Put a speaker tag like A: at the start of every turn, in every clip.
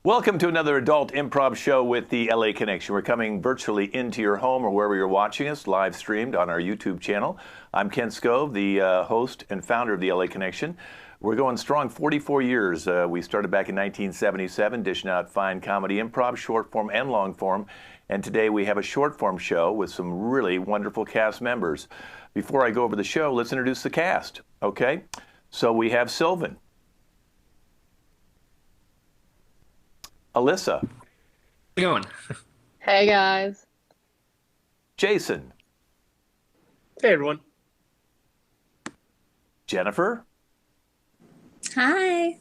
A: Welcome to another adult improv show with the LA Connection. We're coming virtually into your home or wherever you're watching us, live streamed on our YouTube channel. I'm Ken Scove, the host and founder of the LA Connection. We're going strong 44 years. We started back in 1977, dishing out fine comedy improv, short form and long form. And today we have a short form show with some really wonderful cast members. Before I go over the show, let's introduce the cast, okay? So we have Sylvan, Alyssa,
B: How's it going?
C: Hey guys.
A: Jason,
B: Hey, everyone.
A: Jennifer,
D: Hi.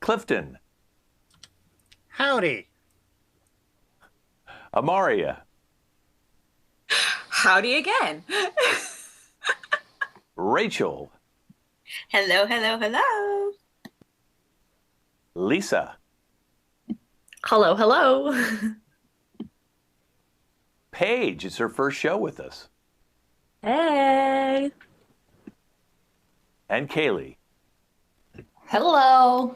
A: Clifton,
B: Howdy.
A: Amaria,
E: Howdy again.
A: Rachel,
E: Hello, hello, hello.
A: Lisa,
D: Hello, hello.
A: Paige. It's her first show with us,
D: Hey.
A: and Kaylee.
D: Hello.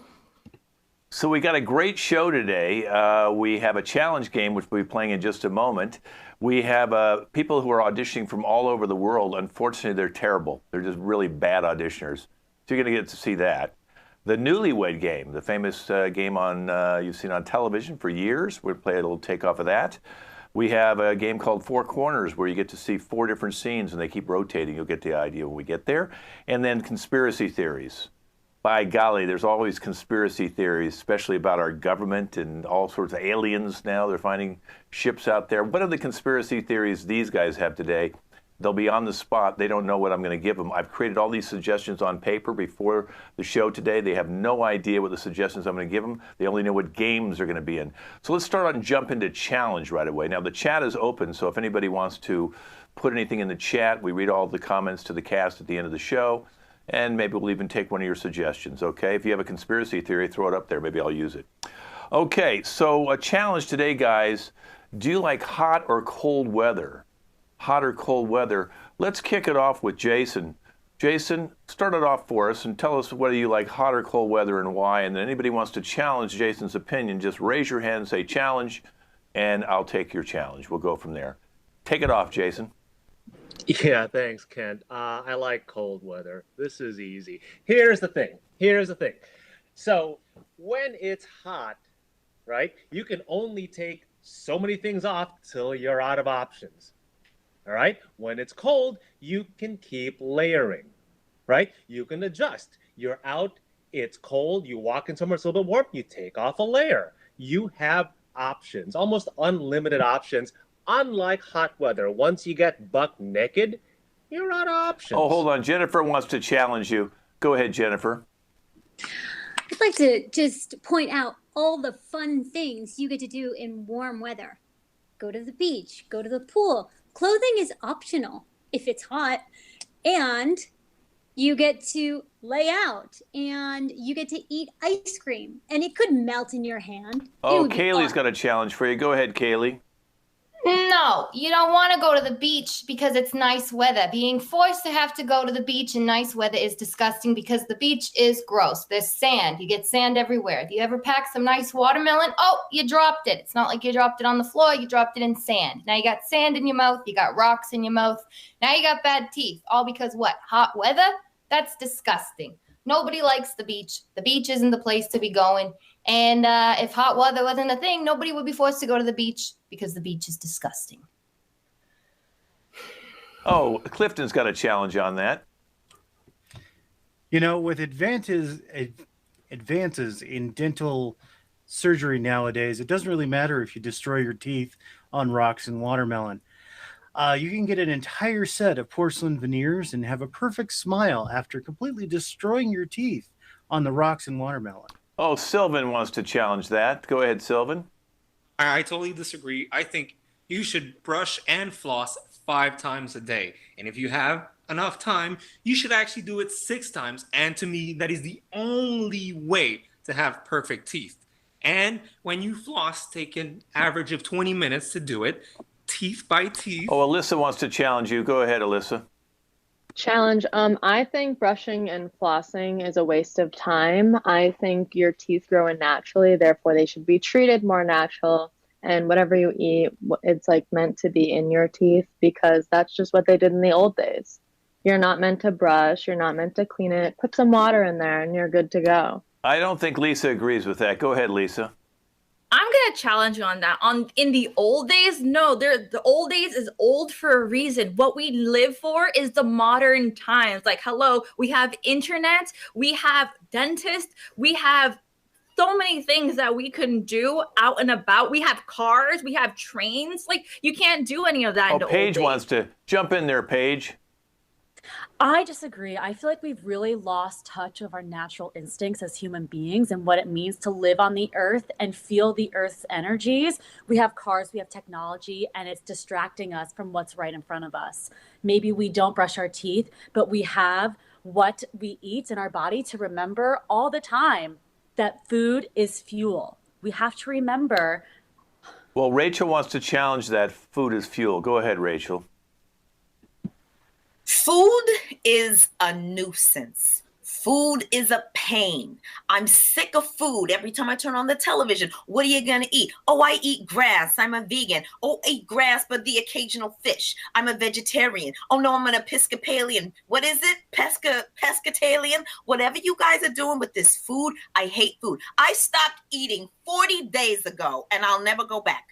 A: So we got a great show today. We have a challenge game, which we'll be playing in just a moment. We have people who are auditioning from all over the world. Unfortunately, they're terrible. They're just really bad auditioners. So you're going to get to see that. The Newlywed Game, the famous game you've seen on television for years. We'll play a little takeoff of that. We have a game called Four Corners, where you get to see 4 different scenes, and they keep rotating. You'll get the idea when we get there. And then conspiracy theories. By golly, there's always conspiracy theories, especially about our government and all sorts of aliens now. They're finding ships out there. What are the conspiracy theories these guys have today? They'll be on the spot. They don't know what I'm going to give them. I've created all these suggestions on paper before the show today. They have no idea what the suggestions I'm going to give them. They only know what games they're going to be in. So let's start on jump into challenge right away. Now, the chat is open, so if anybody wants to put anything in the chat, we read all the comments to the cast at the end of the show. And maybe we'll even take one of your suggestions, okay? If you have a conspiracy theory, throw it up there. Maybe I'll use it. Okay, so a challenge today, guys. Do you like hot or cold weather? Hot or cold weather? Let's kick it off with Jason. Jason, start it off for us and tell us whether you like hot or cold weather and why. And then anybody wants to challenge Jason's opinion, just raise your hand and say challenge, and I'll take your challenge. We'll go from there. Take it off, Jason.
B: Yeah, thanks, Ken. I like cold weather. This is easy. Here's the thing. So when it's hot, right, you can only take so many things off till you're out of options. All right? When it's cold, you can keep layering, right? You can adjust. You're out, it's cold, you walk in somewhere it's a little bit warm, you take off a layer. You have options, almost unlimited options. Unlike hot weather, once you get buck naked, you're out of options.
A: Oh, hold on. Jennifer wants to challenge you. Go ahead, Jennifer.
D: I'd like to just point out all the fun things you get to do in warm weather. Go to the beach, go to the pool. Clothing is optional if it's hot. And you get to lay out and you get to eat ice cream. And it could melt in your hand.
A: Oh, Kaylee's got a challenge for you. Go ahead, Kaylee.
F: No, you don't want to go to the beach because it's nice weather. Being forced to have to go to the beach in nice weather is disgusting because the beach is gross. There's sand. You get sand everywhere. Do you ever pack some nice watermelon? Oh, you dropped it. It's not like you dropped it on the floor. You dropped it in sand. Now you got sand in your mouth. You got rocks in your mouth. Now you got bad teeth. All because what? Hot weather? That's disgusting. Nobody likes the beach. The beach isn't the place to be going. And if hot weather wasn't a thing, nobody would be forced to go to the beach because the beach is disgusting.
A: Oh, Clifton's got a challenge on that.
G: You know, with advances in dental surgery nowadays, it doesn't really matter if you destroy your teeth on rocks and watermelon. You can get an entire set of porcelain veneers and have a perfect smile after completely destroying your teeth on the rocks and watermelon.
A: Oh, Sylvan wants to challenge that. Go ahead, Sylvan.
H: I totally disagree. I think you should brush and floss 5 times a day. And if you have enough time, you should actually do it 6 times. And to me, that is the only way to have perfect teeth. And when you floss, take an average of 20 minutes to do it, teeth by teeth.
A: Oh, Alyssa wants to challenge you. Go ahead, Alyssa.
C: Challenge. I think brushing and flossing is a waste of time. I think your teeth grow in naturally, therefore they should be treated more natural. And whatever you eat, it's like meant to be in your teeth because that's just what they did in the old days. You're not meant to brush, you're not meant to clean it. Put some water in there and you're good to go.
A: I don't think Lisa agrees with that. Go ahead, Lisa.
E: I'm gonna challenge you on that. In the old days, no, the old days is old for a reason. What we live for is the modern times. Like, hello, we have internet, we have dentists, we have so many things that we can do out and about. We have cars, we have trains. Like, you can't do any of that.
A: Oh,
E: in the
A: Paige
E: old days.
A: wants to jump in there, Paige.
I: I disagree. I feel like we've really lost touch of our natural instincts as human beings and what it means to live on the earth and feel the earth's energies. We have cars, we have technology, and it's distracting us from what's right in front of us. Maybe we don't brush our teeth, but we have what we eat in our body to remember all the time that food is fuel. We have to remember.
A: Well, Rachel wants to challenge that food is fuel. Go ahead, Rachel.
J: Food is a nuisance. Food is a pain. I'm sick of food. Every time I turn on the television, what are you going to eat? Oh, I eat grass. I'm a vegan. Oh, I eat grass, but the occasional fish. I'm a vegetarian. Oh, no, I'm an Episcopalian. What is it? Pescatalian? Whatever you guys are doing with this food, I hate food. I stopped eating 40 days ago, and I'll never go back.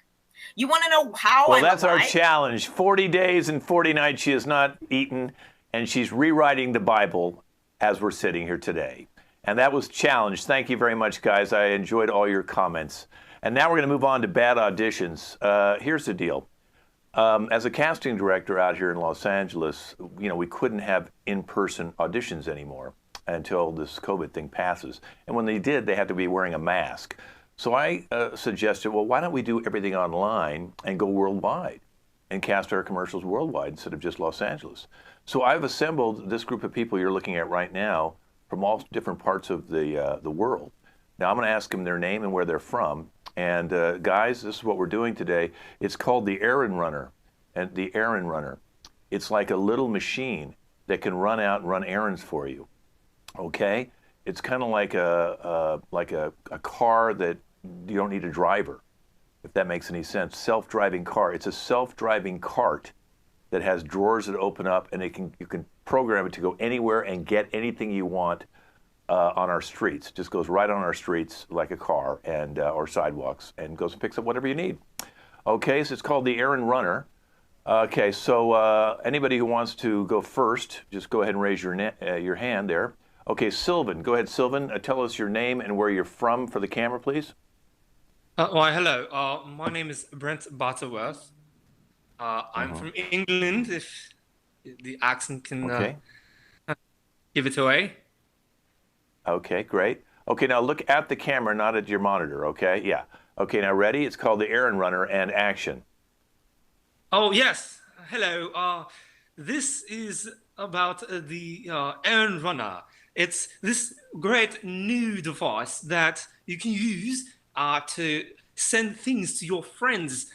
J: You want to know how?
A: Well, that's our challenge. 40 days and 40 nights she has not eaten, and she's rewriting the Bible as we're sitting here today. And that was challenged. Thank you very much, guys. I enjoyed all your comments. And now we're going to move on to bad auditions. Here's the deal. As a casting director out here in Los Angeles, we couldn't have in-person auditions anymore until this COVID thing passes. And when they did, they had to be wearing a mask. So I suggested, well, why don't we do everything online and go worldwide and cast our commercials worldwide instead of just Los Angeles? So I've assembled this group of people you're looking at right now from all different parts of the world. Now I'm going to ask them their name and where they're from. And guys, this is what we're doing today. It's called the Errand Runner. And the Errand Runner, it's like a little machine that can run out and run errands for you. Okay? It's kind of like a car that you don't need a driver, if that makes any sense. Self-driving car. It's a self-driving cart that has drawers that open up, and you can program it to go anywhere and get anything you want on our streets. It just goes right on our streets like a car and or sidewalks, and goes and picks up whatever you need. Okay, so it's called the Errand Runner. Okay, so anybody who wants to go first, just go ahead and raise your hand there. Okay, Sylvan, go ahead, Sylvan. Tell us your name and where you're from for the camera, please.
H: Well, hello. My name is Brent Butterworth. I'm from England, if the accent can give it away.
A: Okay, great. Okay, now look at the camera, not at your monitor, okay? Yeah. Okay, now ready? It's called the Errand Runner, and action.
H: Oh, yes. Hello. This is about the Errand Runner. It's this great new device that you can use to send things to your friends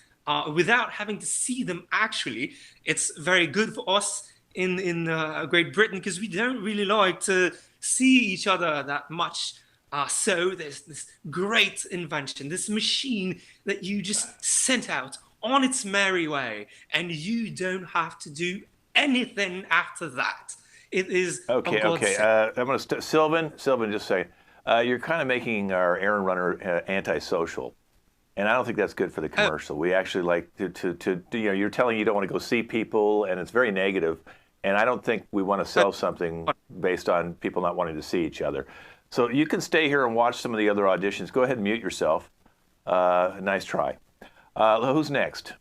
H: without having to see them actually. It's very good for us in Great Britain because we don't really like to see each other that much. So there's this great invention, this machine that you just sent out on its merry way, and you don't have to do anything after that. It is
A: okay. I'm going to Sylvan, just say you're kind of making our Errand Runner antisocial, and I don't think that's good for the commercial. We actually like to you're telling you don't want to go see people, and it's very negative. And I don't think we want to sell something based on people not wanting to see each other. So you can stay here and watch some of the other auditions. Go ahead and mute yourself. Nice try. Who's next?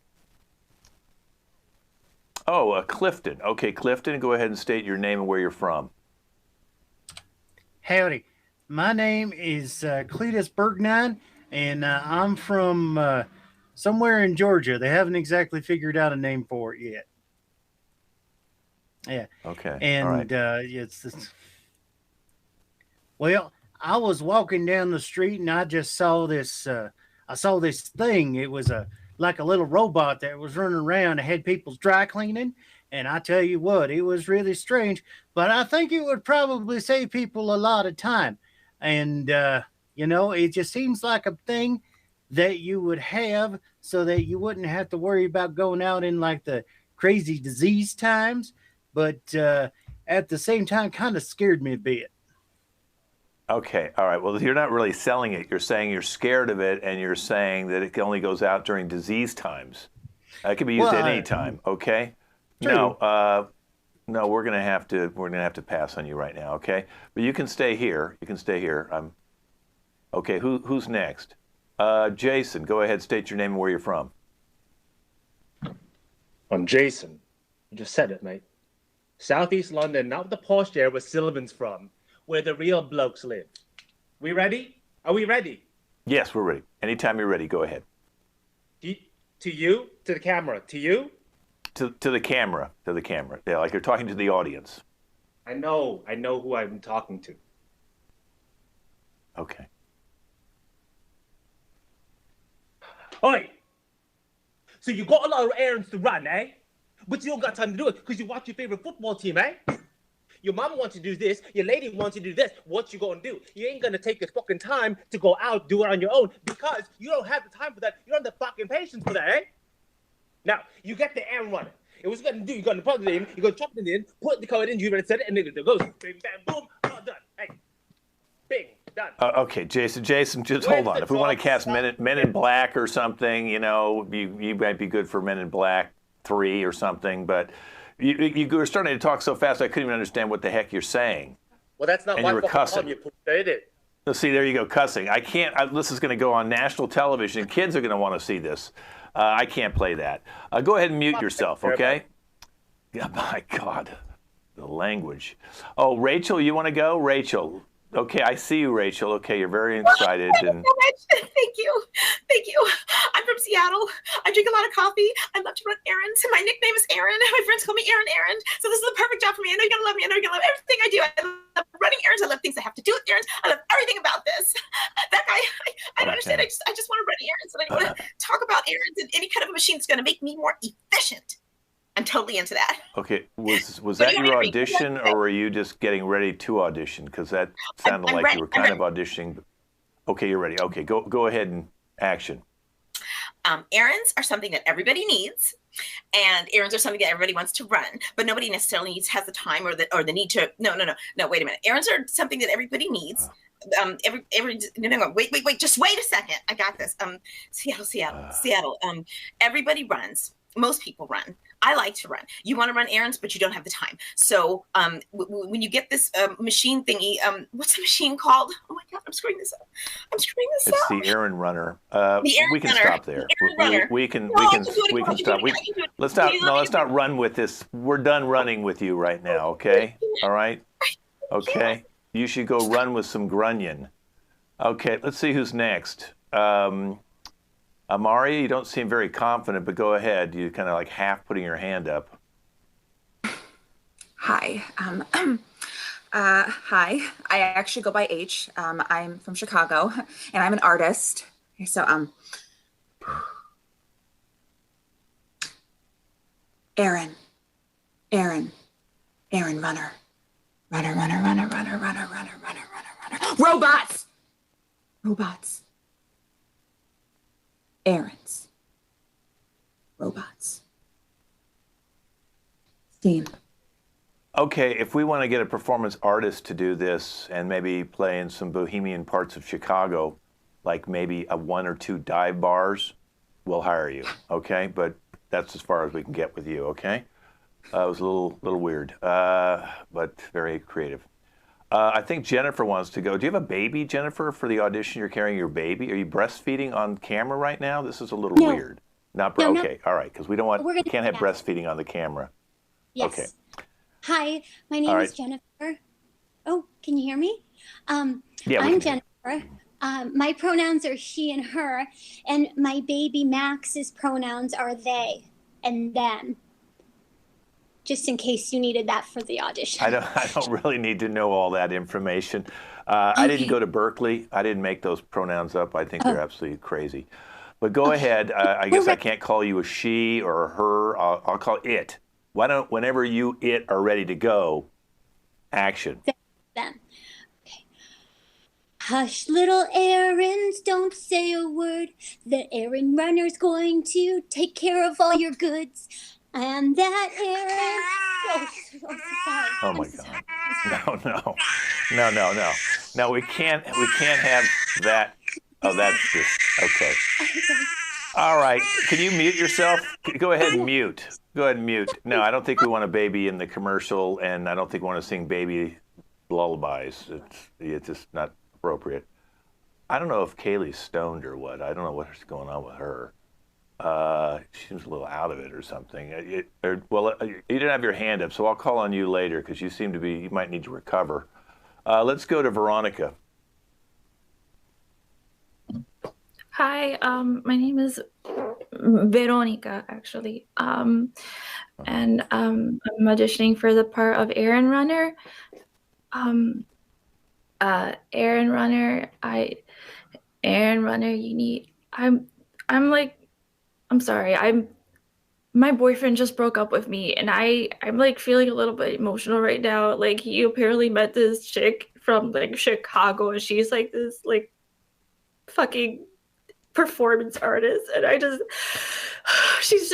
A: Oh, Clifton. Okay, Clifton, go ahead and state your name and where you're from.
G: Howdy. My name is Cletus Bergnine, and I'm from somewhere in Georgia. They haven't exactly figured out a name for it yet. Yeah.
A: Okay.
G: And
A: all right.
G: Well, I was walking down the street and I just saw this. I saw this thing. It was like a little robot that was running around and had people's dry cleaning, And I tell you what, it was really strange, but I think it would probably save people a lot of time. And, it just seems like a thing that you would have so that you wouldn't have to worry about going out in like the crazy disease times. But at the same time, kind of scared me a bit.
A: Okay, all right. Well, you're not really selling it. You're saying you're scared of it, and you're saying that it only goes out during disease times. It can be used at any time. Okay.
G: True.
A: No, we're gonna have to pass on you right now. Okay, but you can stay here. You can stay here. Okay. Who's next? Jason, go ahead. State your name and where you're from.
B: I'm Jason. You just said it, mate. Southeast London, not the posh area where Sullivan's from, where the real blokes live. We ready? Are we ready?
A: Yes, we're ready. Anytime you're ready, go ahead.
B: To you? To the camera? To you?
A: To the camera. To the camera. Yeah, like you're talking to the audience.
B: I know who I'm talking to.
A: Okay.
B: Oi! So you got a lot of errands to run, eh? But you don't got time to do it because you watch your favorite football team, eh? Your mom wants you to do this, your lady wants you to do this. What you gonna do? You ain't gonna take the fucking time to go out, do it on your own because you don't have the time for that. You don't have the fucking patience for that, eh? Now, you get the errand runner. And what you're gonna do, you're gonna plug it in, you're gonna chop it in, put the code in, you're gonna set it, and then it goes bing, bam, boom, all done. Hey, bing, done.
A: Okay, Jason, just hold on. If we want to cast Men in Black or something, you might be good for Men in Black 3 or something, but you were starting to talk so fast I couldn't even understand what the heck you're saying.
B: Well, that's not
A: and
B: my
A: you were
B: fucking
A: cussing.
B: problem, you put it.
A: So see, there you go, cussing. I can't. This is going to go on national television. Kids are going to want to see this. I can't play that. Go ahead and mute yourself, okay? Yeah, my God, the language. Oh, Rachel, you want to go? Rachel. Okay, I see you, Rachel. Okay, you're very excited.
J: Thank you so much. Thank you. I'm from Seattle. I drink a lot of coffee. I love to run errands. My nickname is Aaron. My friends call me Aaron. So this is the perfect job for me. I know you're going to love me. I know you're going to love everything I do. I love running errands. I love things I have to do with errands. I love everything about this. That guy, I don't understand. I just want to run errands. And I want to talk about errands and any kind of machine that's going to make me more efficient. I'm totally into that.
A: Okay, was that your audition, or were you just getting ready to audition? Because that sounded like you were kind of auditioning. Okay, you're ready. Okay, go ahead and action.
J: Errands are something that everybody needs, and errands are something that everybody wants to run, but nobody necessarily has the time or the need to. No. Wait a minute. Errands are something that everybody needs. No, wait. Just wait a second. I got this. Seattle. Everybody runs. Most people run. I like to run. You want to run errands, but you don't have the time. So when you get this machine thingy, what's the machine called? Oh my God, I'm screwing this up.
A: It's the errand runner. We can
J: runner.
A: stop there. We can stop. Let's not run with this. We're done running with you right now. Okay. All right. Okay. You should go run with some grunion. Okay. Let's see who's next. Amari, you don't seem very confident, but go ahead. You kind of like half putting your hand up.
K: Hi. Hi. I actually go by H. I'm from Chicago, and I'm an artist. So, Aaron, runner. Robots. Errands. Robots. Steam.
A: Okay, if we want to get a performance artist to do this and maybe play in some bohemian parts of Chicago, like maybe a 1 or 2 dive bars, we'll hire you, okay? But that's as far as we can get with you, okay? It was a little weird, but very creative. I think Jennifer wants to go. Do you have a baby, Jennifer, for the audition? You're carrying your baby. Are you breastfeeding on camera right now? This is a little weird. Okay, all right, because we can't have breastfeeding on the camera.
D: Yes.
A: Okay.
D: Hi, my name is Jennifer. Oh, can you hear me?
A: Yeah,
D: I'm Jennifer. My pronouns are she and her, and my baby Max's pronouns are they and them. Just in case you needed that for the audition.
A: I don't really need to know all that information. I didn't go to Berkeley. I didn't make those pronouns up. I think they're absolutely crazy. But go ahead. I guess I can't call you a she or a her. I'll call it. Why don't, whenever you are ready to go, action.
D: Them. Hush, little errands, don't say a word. The errand runner's going to take care of all your goods. And that errand. Oh, sorry.
A: Oh my God. No. No, we can't have that. Oh, that's just, okay. All right. Can you mute yourself? Go ahead and mute. Go ahead and mute. No, I don't think we want a baby in the commercial, and I don't think we want to sing baby lullabies. It's just not appropriate. I don't know if Kaylee's stoned or what. I don't know what's going on with her. She seems a little out of it or something. You didn't have your hand up, so I'll call on you later because you might need to recover. Let's go to Veronica.
E: Hi, my name is Veronica, actually. And I'm auditioning for the part of Errand Runner. Errand Runner, I'm sorry, my boyfriend just broke up with me, and I'm like feeling a little bit emotional right now. Like, he apparently met this chick from like Chicago, and she's like this like fucking performance artist, and she's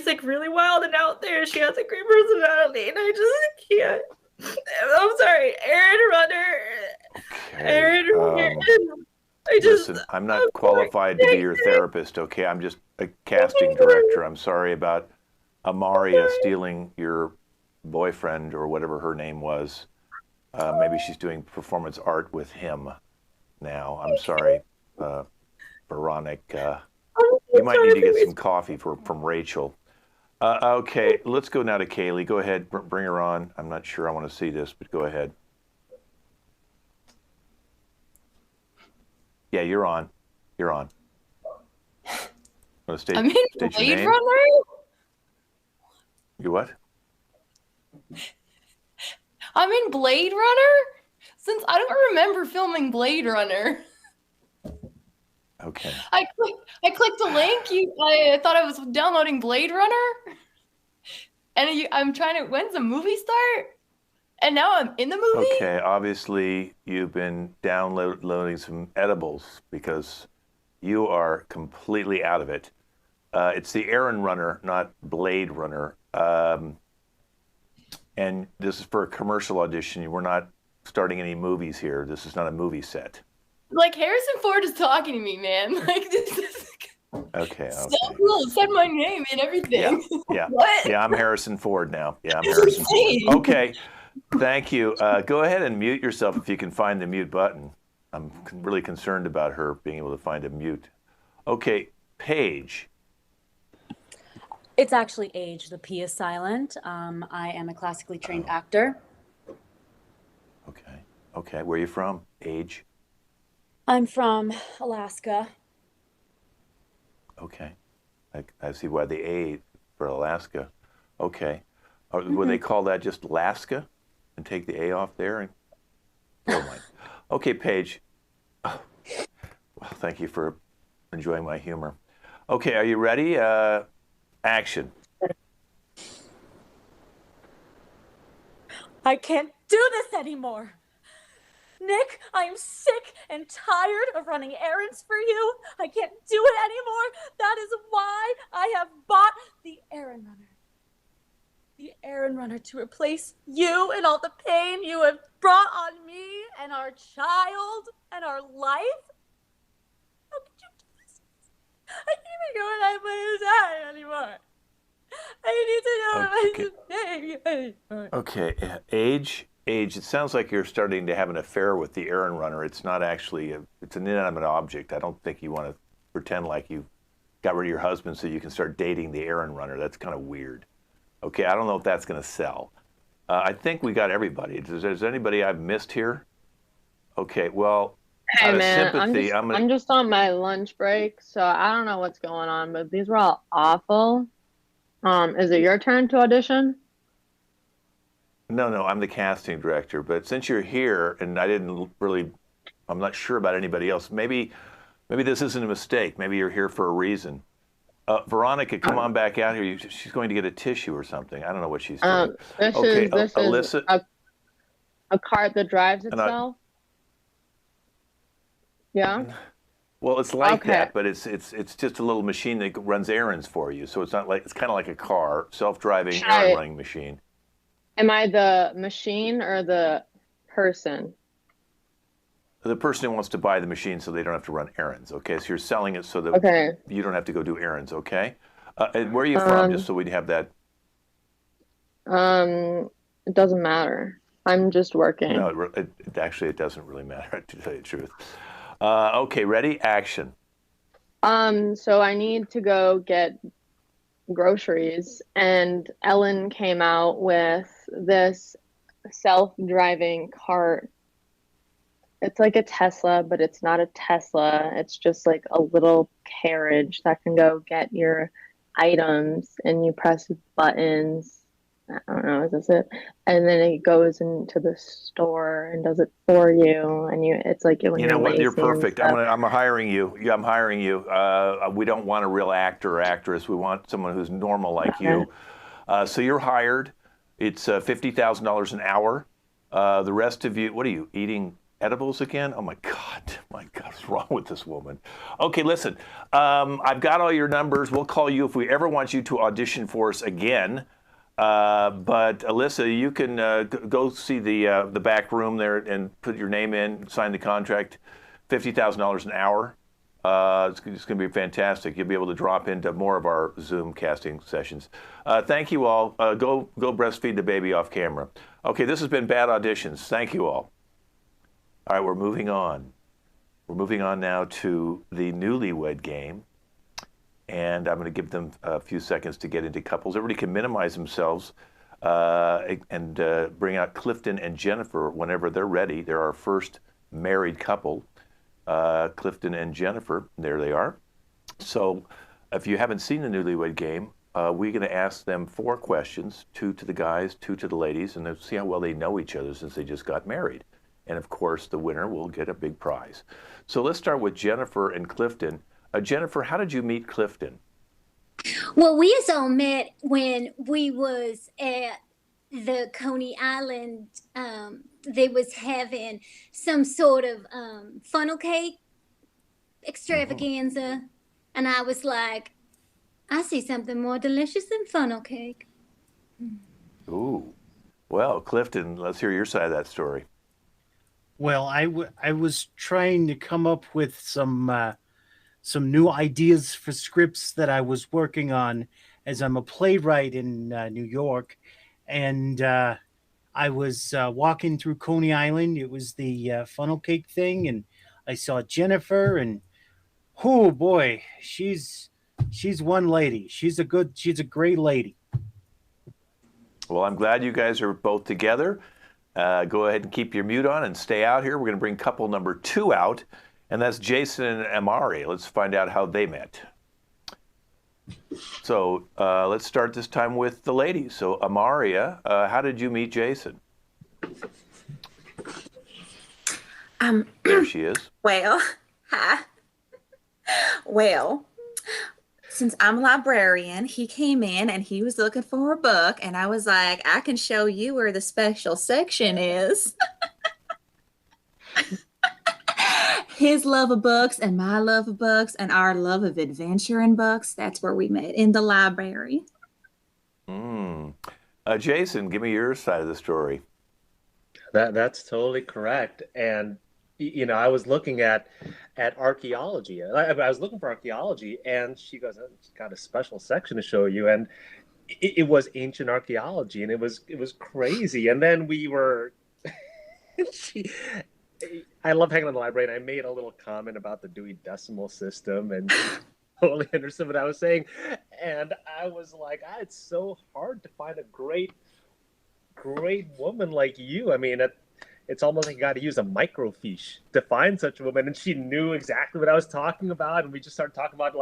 E: like really wild and out there. She has a great personality, and I just can't. I'm sorry, Errand Runner.
A: Okay.
E: Errand Runner.
A: Listen, I'm not qualified to be your therapist, okay? I'm just a casting director. I'm sorry about Amaria stealing your boyfriend or whatever her name was. Maybe she's doing performance art with him now. I'm sorry, Veronica. You might need to get some coffee from Rachel. Okay, let's go now to Kaylee. Go ahead, bring her on. I'm not sure I want to see this, but go ahead. Yeah, you're on. You're on. Want to
F: I'm in Blade Runner?
A: You what?
F: I'm in Blade Runner? Since I don't remember filming Blade Runner.
A: Okay.
F: I clicked a link. I thought I was downloading Blade Runner. And I'm trying to, when's the movie start? And now I'm in the movie?
A: Okay, obviously you've been downloading some edibles because you are completely out of it. It's the Errand Runner, not Blade Runner. And this is for a commercial audition. We're not starting any movies here. This is not a movie set.
F: Like, Harrison Ford is talking to me, man. Like, this is
A: okay.
F: So cool. It said my name and everything.
A: Yeah.
F: What?
A: Yeah, I'm Harrison Ford now. Yeah, I'm Harrison Ford. Okay. Thank you. Go ahead and mute yourself if you can find the mute button. I'm really concerned about her being able to find a mute. Okay, Paige.
I: It's actually Age. The P is silent. I am a classically trained actor.
A: Okay. Okay. Where are you from? Age.
I: I'm from Alaska.
A: Okay. I see why the A for Alaska. Okay. Would they call that just Alaska and take the A off there? And never mind. Okay, Paige. Oh, well, thank you for enjoying my humor. Okay, are you ready? Action.
I: I can't do this anymore. Nick, I'm sick and tired of running errands for you. I can't do it anymore. That is why I have bought the Errand Runner. The Errand Runner to replace you and all the pain you have brought on me and our child and our life. How could you do this? I can't even go in that place anymore. I need to know my name.
A: Okay, Age. It sounds like you're starting to have an affair with the Errand Runner. It's not actually, it's an inanimate object. I don't think you want to pretend like you got rid of your husband so you can start dating the Errand Runner. That's kind of weird. Okay, I don't know if that's going to sell. I think we got everybody. Is there anybody I've missed here? Okay, well,
C: hey
A: out of
C: man,
A: sympathy,
C: I'm just on my lunch break, so I don't know what's going on, but these were all awful. Is it your turn to audition?
A: No, I'm the casting director. But since you're here, and I'm not sure about anybody else. Maybe this isn't a mistake. Maybe you're here for a reason. Veronica, come on back out here. She's going to get a tissue or something. I don't know what she's doing.
C: This
A: Okay,
C: is this
A: Alyssa.
C: is a cart that drives itself. Yeah.
A: Well, it's like
C: Okay.
A: that, but it's just a little machine that runs errands for you. So it's not like, it's kind of like a car, self-driving errand running machine.
C: Am I the machine or the person?
A: The person who wants to buy the machine so they don't have to run errands. Okay, so you're selling it so that you don't have to go do errands. Okay, and where are you from? Just so we have that.
C: It doesn't matter. I'm just working.
A: No, actually, it doesn't really matter, to tell you the truth. Okay, ready? Action.
C: So I need to go get groceries, and Ellen came out with this self-driving cart. It's like a Tesla, but it's not a Tesla. It's just like a little carriage that can go get your items, and you press buttons. I don't know, is this it? And then it goes into the store and does it for you. And it's like when
A: You know what? You're
C: lazy and
A: perfect.
C: stuff.
A: I'm hiring you. Yeah, I'm hiring you. We don't want a real actor or actress. We want someone who's normal like you. So you're hired. It's $50,000 an hour. The rest of you, what are you eating? Edibles again? Oh my God, what's wrong with this woman? Okay, listen, I've got all your numbers. We'll call you if we ever want you to audition for us again. But Alyssa, you can go see the back room there and put your name in, sign the contract, $50,000 an hour. It's going to be fantastic. You'll be able to drop into more of our Zoom casting sessions. Thank you all. Go breastfeed the baby off camera. Okay, this has been Bad Auditions. Thank you all. All right, we're moving on. We're moving on now to the newlywed game. And I'm going to give them a few seconds to get into couples. Everybody can minimize themselves and bring out Clifton and Jennifer whenever they're ready. They're our first married couple. Clifton and Jennifer, there they are. So if you haven't seen the newlywed game, we're going to ask them 4 questions, 2 to the guys, 2 to the ladies, and they'll see how well they know each other since they just got married. And of course, the winner will get a big prize. So let's start with Jennifer and Clifton. Jennifer, how did you meet Clifton?
D: Well, we all met when we was at the Coney Island. They was having some sort of funnel cake extravaganza. And I was like, I see something more delicious than funnel cake.
A: Ooh. Well, Clifton, let's hear your side of that story.
G: Well, I was trying to come up with some new ideas for scripts that I was working on, as I'm a playwright in New York, and I was walking through Coney Island. It was the funnel cake thing, and I saw Jennifer, and oh boy, she's one lady. She's a great lady.
A: Well, I'm glad you guys are both together. Go ahead and keep your mute on and stay out here. We're going to bring couple number 2 out, and that's Jason and Amari. Let's find out how they met. So let's start this time with the ladies. So Amaria, how did you meet Jason? There she is.
K: Well, hi. Well, since I'm a librarian, he came in and he was looking for a book, and I was like, I can show you where the special section is. His love of books and my love of books and our love of adventure in books, that's where we met, in the library.
A: Jason, give me your side of the story.
B: That's totally correct. And I was looking at archaeology. I was looking for archaeology, and she goes, "It's got a special section to show you." And it was ancient archaeology, and it was crazy. And then we were, I love hanging in the library, and I made a little comment about the Dewey Decimal System, and she totally understood what I was saying. And I was like, it's so hard to find a great woman like you. I mean, it's almost like you got to use a microfiche to find such a woman. And she knew exactly what I was talking about. And we just started talking about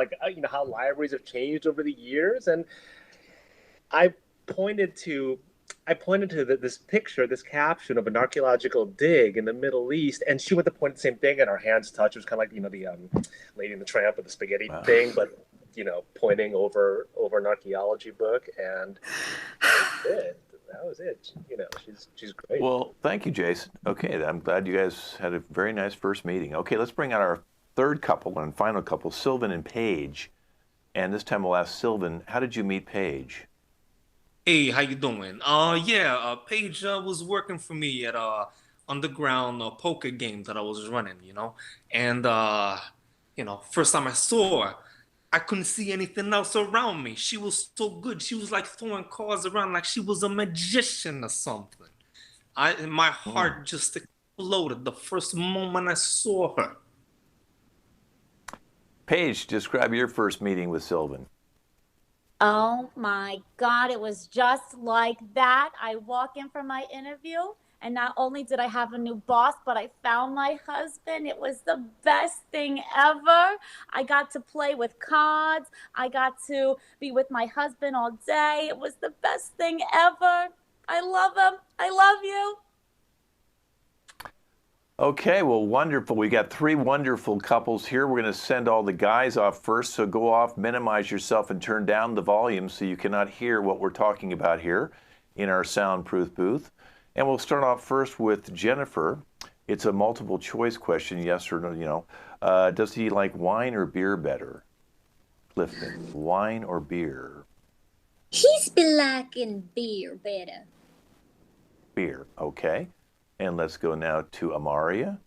B: how libraries have changed over the years. And I pointed to this picture, this caption of an archaeological dig in the Middle East. And she went to point at the same thing, and our hands touched. It was kind of like, the Lady and the Tramp with the spaghetti thing. But pointing over an archaeology book, and that was it. She's great.
A: Well, thank you, Jason. Okay, I'm glad you guys had a very nice first meeting. Okay, let's bring out our third couple and final couple, Sylvan and Paige. And this time we'll ask Sylvan, how did you meet Paige?
H: Hey, how you doing? Paige was working for me at underground poker game that I was running, And first time I saw her, I couldn't see anything else around me. She was so good. She was like throwing cards around like she was a magician or something. My heart just exploded the first moment I saw her.
A: Paige, describe your first meeting with Sylvan.
I: Oh my God, it was just like that. I walk in for my interview, and not only did I have a new boss, but I found my husband. It was the best thing ever. I got to play with cards. I got to be with my husband all day. It was the best thing ever. I love him. I love you.
A: Okay, well, wonderful. We got three wonderful couples here. We're going to send all the guys off first, so go off, minimize yourself, and turn down the volume so you cannot hear what we're talking about here in our soundproof booth. And we'll start off first with Jennifer. It's a multiple choice question, yes or no. Does he like wine or beer better? Clifton, wine or beer?
D: He's been liking beer better.
A: Beer, okay. And let's go now to Amaria.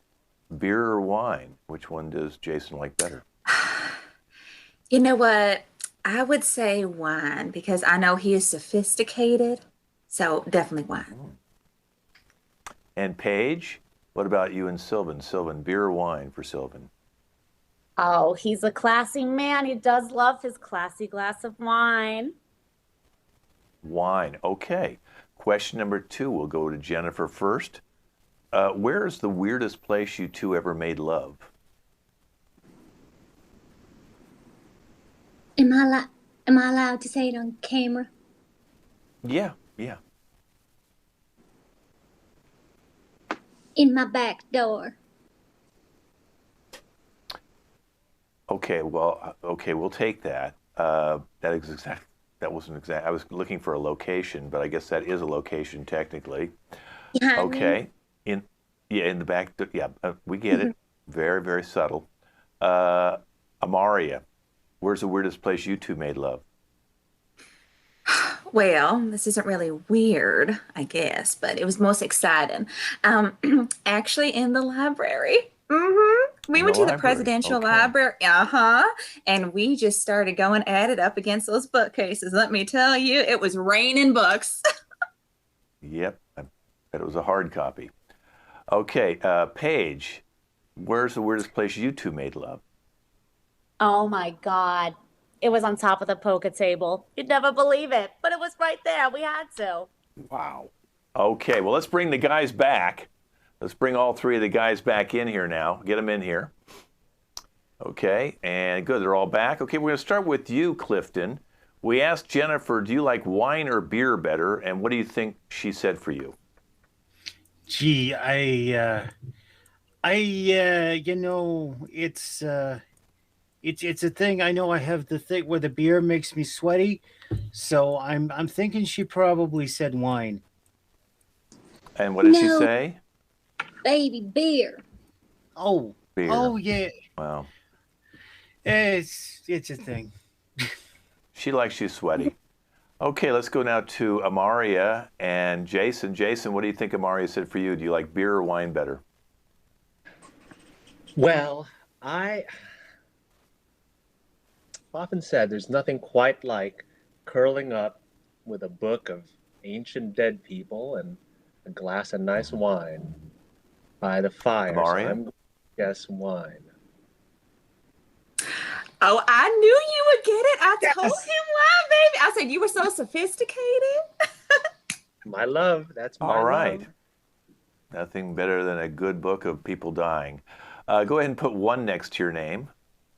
A: Beer or wine? Which one does Jason like better?
K: You know what? I would say wine because I know he is sophisticated. So definitely wine.
A: And Paige, what about you and Sylvan? Sylvan, beer or wine for Sylvan?
I: Oh, he's a classy man. He does love his classy glass of wine.
A: Wine, okay. Question number 2, we'll go to Jennifer first. Where is the weirdest place you two ever made love?
D: Am I allowed to say it on camera?
A: Yeah.
D: In my back door.
A: Okay, well, we'll take that. That wasn't exact. I was looking for a location, but I guess that is a location technically.
D: Yeah.
A: Okay. In the back. Yeah, we get it. Very, very subtle. Amaria, where's the weirdest place you two made love?
K: Well, this isn't really weird, I guess, but it was most exciting. Actually, in the library. We went to the presidential library. And we just started going at it up against those bookcases. Let me tell you, it was raining books.
A: Yep, I bet it was a hard copy. Okay, Paige, where's the weirdest place you two made love?
I: Oh my God. It was on top of the poker table. You'd never believe it, but it was right there. We had to.
A: Wow. Okay, well, let's bring the guys back. Let's bring all three of the guys back in here now. Get them in here. Okay, and good, they're all back. Okay, we're going to start with you, Clifton. We asked Jennifer, do you like wine or beer better? And what do you think she said for you?
G: Gee, it's a thing. I know I have the thing where the beer makes me sweaty, so I'm thinking she probably said wine.
A: And what did she say?
D: Baby, beer.
G: Oh,
A: beer.
G: Oh yeah.
A: Wow.
G: It's a thing.
A: She likes you sweaty. Okay, let's go now to Amaria and Jason. Jason, what do you think Amaria said for you? Do you like beer or wine better?
B: Well, I've often said there's nothing quite like curling up with a book of ancient dead people and a glass of nice wine by the fire.
A: Amaria?
B: So I'm going to guess wine.
K: Oh, I knew you would get it. I told him why, baby. I said you were so sophisticated.
B: My love. That's my
A: All right.
B: love.
A: Nothing better than a good book of people dying. Go ahead and put 1 next to your name.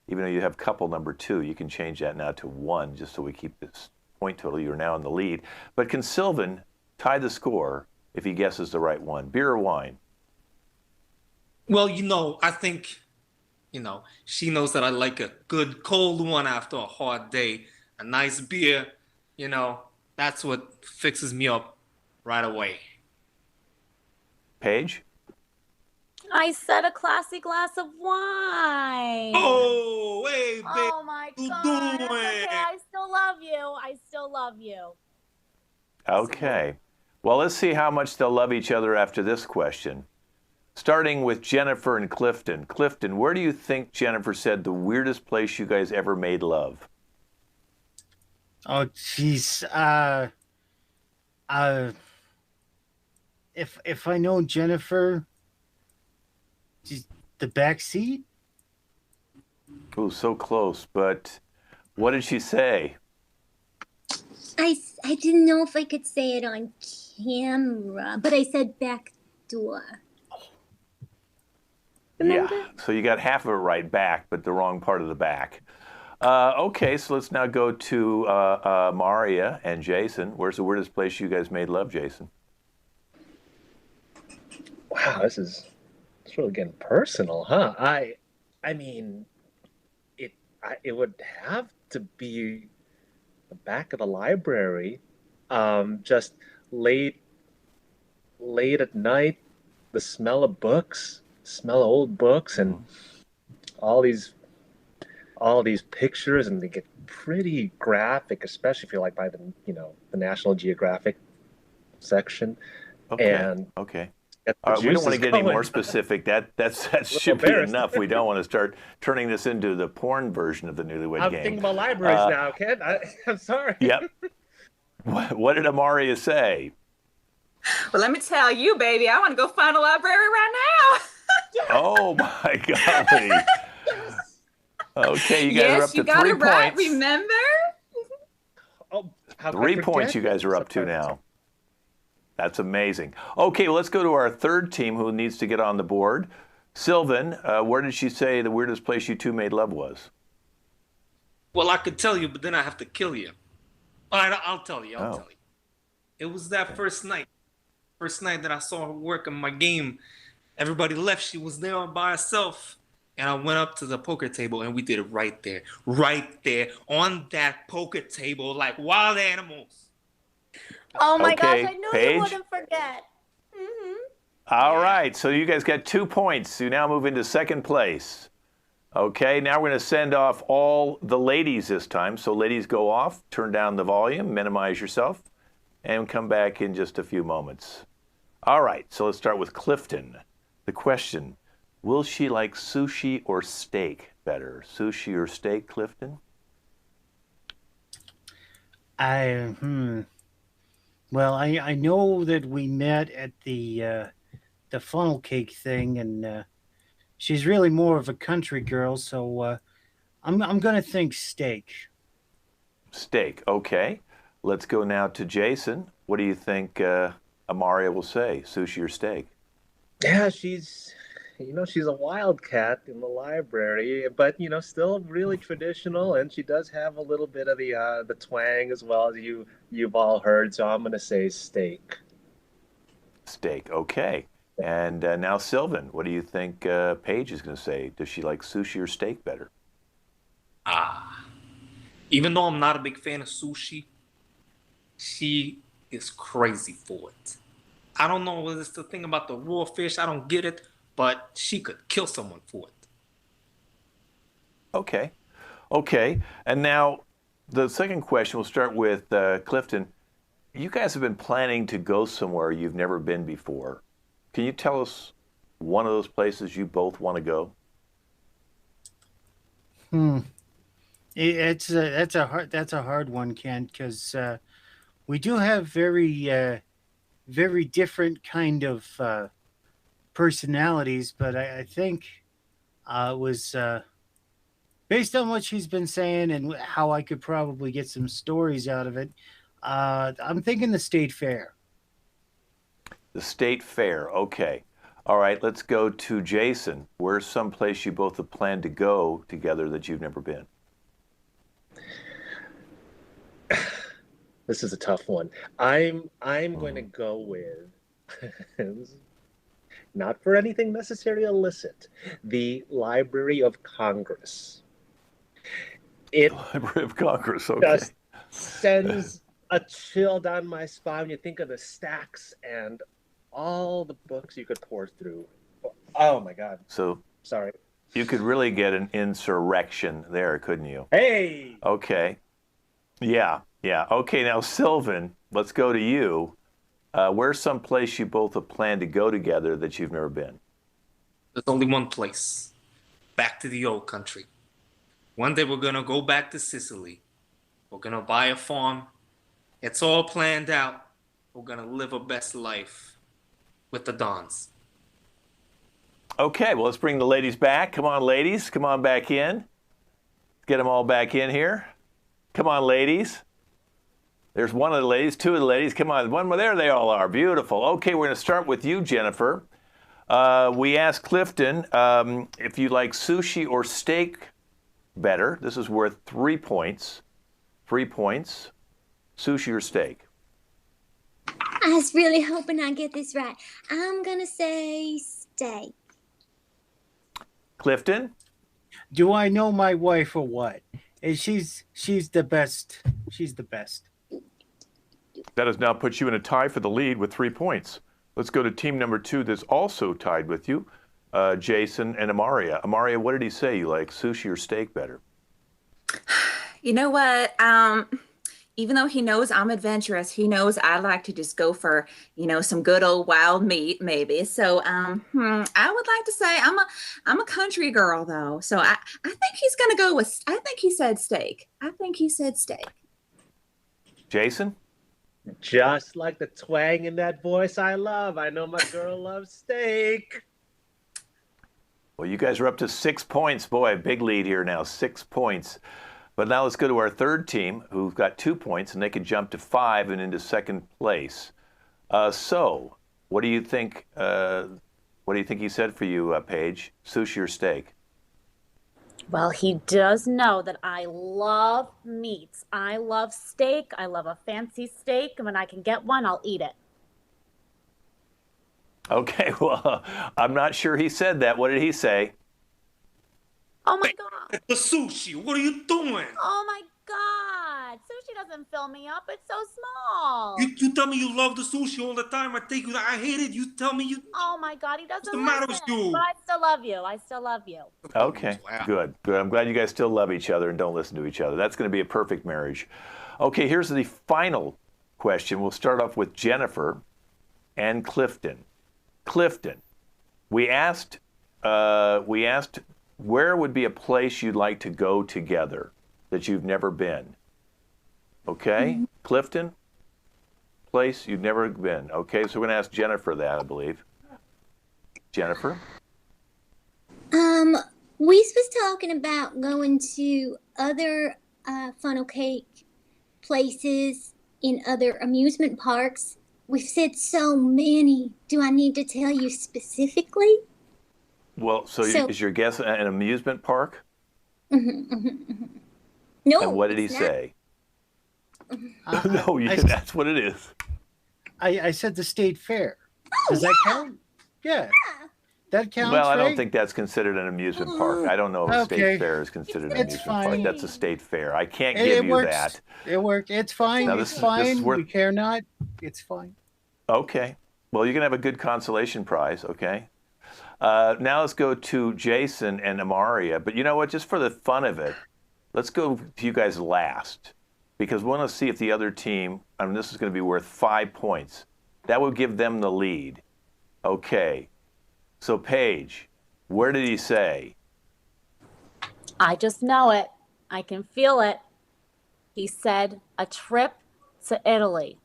A: Even though you have couple number 2, you can change that now to 1 just so we keep this point total. You're now in the lead. But can Sylvan tie the score if he guesses the right one? Beer or wine?
H: Well, I think She knows that I like a good cold one after a hard day, a nice beer. That's what fixes me up right away.
A: Paige?
I: I said a classy glass of wine.
H: Oh, hey, babe.
I: Oh my God. That's okay. I still love you. I still love you.
A: Okay. Well, let's see how much they'll love each other after this question. Starting with Jennifer and Clifton. Clifton, where do you think Jennifer said the weirdest place you guys ever made love?
G: Oh, jeez. If I know Jennifer, the back seat.
A: Oh, so close. But what did she say?
D: I didn't know if I could say it on camera, but I said back door. Remember?
A: Yeah. So you got half of it right, back, but the wrong part of the back. Okay, so let's now go to Maria and Jason. Where's the weirdest place you guys made love, Jason?
B: Wow, it's really getting personal, huh? I mean, it would have to be the back of the library, just late at night, the smell of books, smell of old books, and all these pictures, and they get pretty graphic, especially if you're like by the National Geographic section.
A: Okay.
B: And
A: okay.
B: All right,
A: we don't want to get any more specific. That should be enough. We don't want to start turning this into the porn version of the Newlywed
B: I'm
A: Game.
B: thinking about libraries now, Ken. I'm sorry.
A: Yep. What did Amaria say?
K: Well, let me tell you, baby, I want to go find a library right now.
A: Oh my golly. Okay, you guys are up to 3
K: got it
A: points.
K: right, remember?
B: Oh, how
A: 3 points you guys are up to now. That's amazing. Okay, well, let's go to our third team who needs to get on the board. Sylvan, where did she say the weirdest place you two made love was?
H: Well, I could tell you, but then I have to kill you. All right, I'll tell you. I'll tell you. It was that first night that I saw her work in my game. Everybody left. She was there by herself. And I went up to the poker table and we did it right there on that poker table like wild animals.
I: Oh my gosh,
A: Okay,
I: I knew
A: Paige?
I: you wouldn't forget.
A: All right, so you guys got 2 points. You now move into second place. Okay, now we're going to send off all the ladies this time. So ladies, go off, turn down the volume, minimize yourself, and come back in just a few moments. All right, so let's start with Clifton. The question, will she like sushi or steak better? Sushi or steak, Clifton?
G: Well, I know that we met at the funnel cake thing, and she's really more of a country girl, so I'm gonna think steak.
A: Steak, okay. Let's go now to Jason. What do you think Amaria will say, sushi or steak?
B: Yeah, she's a wildcat in the library, but still really traditional, and she does have a little bit of the twang as well, as you've all heard. So I'm gonna say steak.
A: Steak, okay. And now Sylvan, what do you think Paige is going to say? Does she like sushi or steak better?
H: Even though I'm not a big fan of sushi, she is crazy for it. I don't know what it's the thing about the raw fish. I don't get it, but she could kill someone for it.
A: Okay. Okay. And now the second question, we'll start with Clifton. You guys have been planning to go somewhere you've never been before. Can you tell us one of those places you both want to go?
G: That's a hard one, Ken, because we do have very different kind of personalities, but I think it was based on what she's been saying and how I could probably get some stories out of it. I'm thinking the state fair.
A: The state fair, okay. All right, let's go to Jason. Where's some place you both have planned to go together that you've never been?
B: This is a tough one. I'm going to go with not for anything necessarily illicit, the Library of Congress. It
A: Library of Congress, okay.
B: just sends a chill down my spine when you think of the stacks and all the books you could pour through. Oh my God.
A: So
B: Sorry.
A: you could really get an insurrection there, couldn't you?
B: Hey!
A: Okay. Yeah. Okay, now, Sylvan, let's go to you. Where's some place you both have planned to go together that you've never been?
H: There's only one place. Back to the old country. One day we're going to go back to Sicily. We're going to buy a farm. It's all planned out. We're going to live our best life with the Dons.
A: Okay, well, let's bring the ladies back. Come on, ladies. Come on back in. Get them all back in here. Come on, ladies. There's one of the ladies, two of the ladies. Come on, one more. There they all are. Beautiful. Okay, we're going to start with you, Jennifer. We asked Clifton if you like sushi or steak better. This is worth 3 points. 3 points. Sushi or steak?
D: I was really hoping I get this right. I'm gonna say steak.
A: Clifton?
G: Do I know my wife or what? And she's the best. She's the best.
A: That has now put you in a tie for the lead with 3 points. Let's go to team number 2 that's also tied with you, Jason and Amaria. Amaria, what did he say? You like sushi or steak better?
K: You know what? Even though he knows I'm adventurous, he knows I like to just go for, some good old wild meat, maybe. So, I would like to say I'm a country girl though. So I think he's gonna go with. I think he said steak.
A: Jason?
B: Just like the twang in that voice I love. I know my girl loves steak.
A: Well, you guys are up to 6 points. Boy, big lead here now, 6 points. But now let's go to our third team, who've got 2 points, and they can jump to 5 and into second place. So, what do you think? What do you think he said for you, Paige? Sushi or steak?
I: Well, he does know that I love meats. I love steak. I love a fancy steak. And when I can get one, I'll eat it.
A: Okay, well, I'm not sure he said that. What did he say?
I: Oh my God.
H: The sushi, what are you doing?
I: Oh my God. Sushi doesn't fill me up. It's so small.
H: You tell me you love the sushi all the time. I take you. I hate it. You tell me you.
I: Oh my God, he doesn't.
H: What's the matter with you?
I: But I still love you. I still love you.
A: Okay, good. I'm glad you guys still love each other and don't listen to each other. That's going to be a perfect marriage. Okay, here's the final question. We'll start off with Jennifer and Clifton. Clifton, we asked where would be a place you'd like to go together that you've never been. Okay, Clifton, place you've never been. Okay, so we're going to ask Jennifer that, I believe. Jennifer?
D: We was talking about going to other funnel cake places in other amusement parks. We've said so many. Do I need to tell you specifically?
A: Well, so is your guess an amusement park?
D: No.
A: And what did he say? No, that's what it is.
G: I said the state fair. Does that count? Yeah. That counts.
A: Well, I don't
G: right?
A: think that's considered an amusement park. I don't know if a state fair is considered an amusement park. That's a state fair. I can't give you
G: works.
A: that.
G: It worked. It's fine.
A: Now,
G: It's fine. We care not. It's fine.
A: Okay. Well, you're going to have a good consolation prize, okay? Now let's go to Jason and Amaria. But you know what? Just for the fun of it, let's go to you guys last. Because we want to see if the other team, this is going to be worth 5 points. That would give them the lead. Okay. So, Paige, where did he say?
I: I just know it. I can feel it. He said a trip to Italy.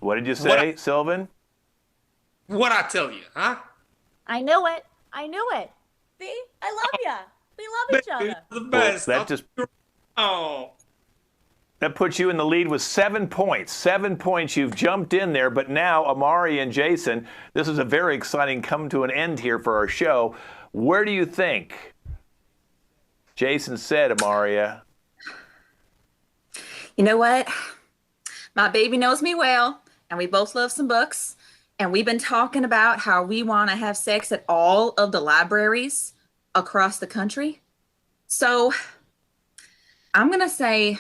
A: What did you say, Sylvan?
H: What I tell you, huh?
I: I knew it. I knew it. See? I love you. We love each other.
H: The best.
A: Well, that puts you in the lead with 7 points. 7 points. You've jumped in there. But now, Amari and Jason, this is a very exciting come to an end here for our show. Where do you think Jason said, Amaria?
K: You know what? My baby knows me well, and we both love some books. And we've been talking about how we want to have sex at all of the libraries across the country. So I'm going to say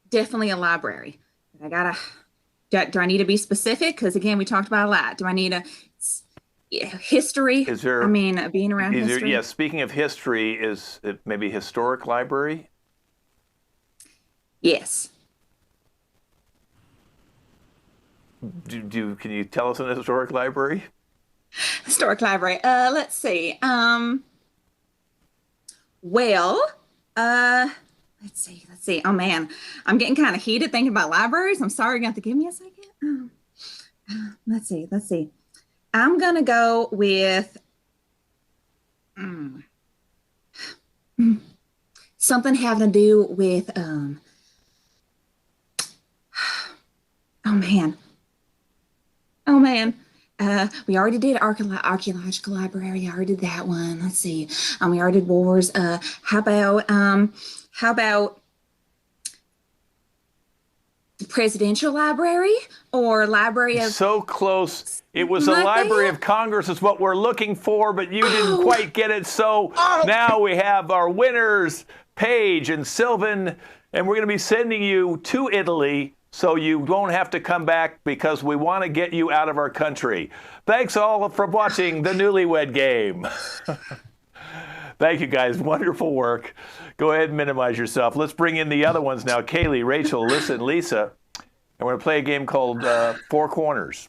K: definitely a library. Do I need to be specific? Because again, we talked about a lot. Do I need a history?
A: Is there,
K: being around history?
A: Yeah, speaking of history, is it maybe historic library?
K: Yes.
A: Can you tell us an historic library?
K: Historic library. Let's see. Well, let's see. Oh man, I'm getting kind of heated thinking about libraries. I'm sorry, you have to give me a second. Let's see. I'm gonna go with something having to do with Oh man. We already did archaeological library. I already did that one. Let's see. We already did wars. How about the presidential library or library of?
A: So close. It was the Library of Congress is what we're looking for, but you didn't quite get it. So now we have our winners, Paige and Sylvan, and we're going to be sending you to Italy so you won't have to come back because we want to get you out of our country. Thanks all for watching the Newlywed Game. Thank you, guys. Wonderful work. Go ahead and minimize yourself. Let's bring in the other ones now. Kaylee, Rachel, Alyssa, and Lisa. And we're going to play a game called Four Corners.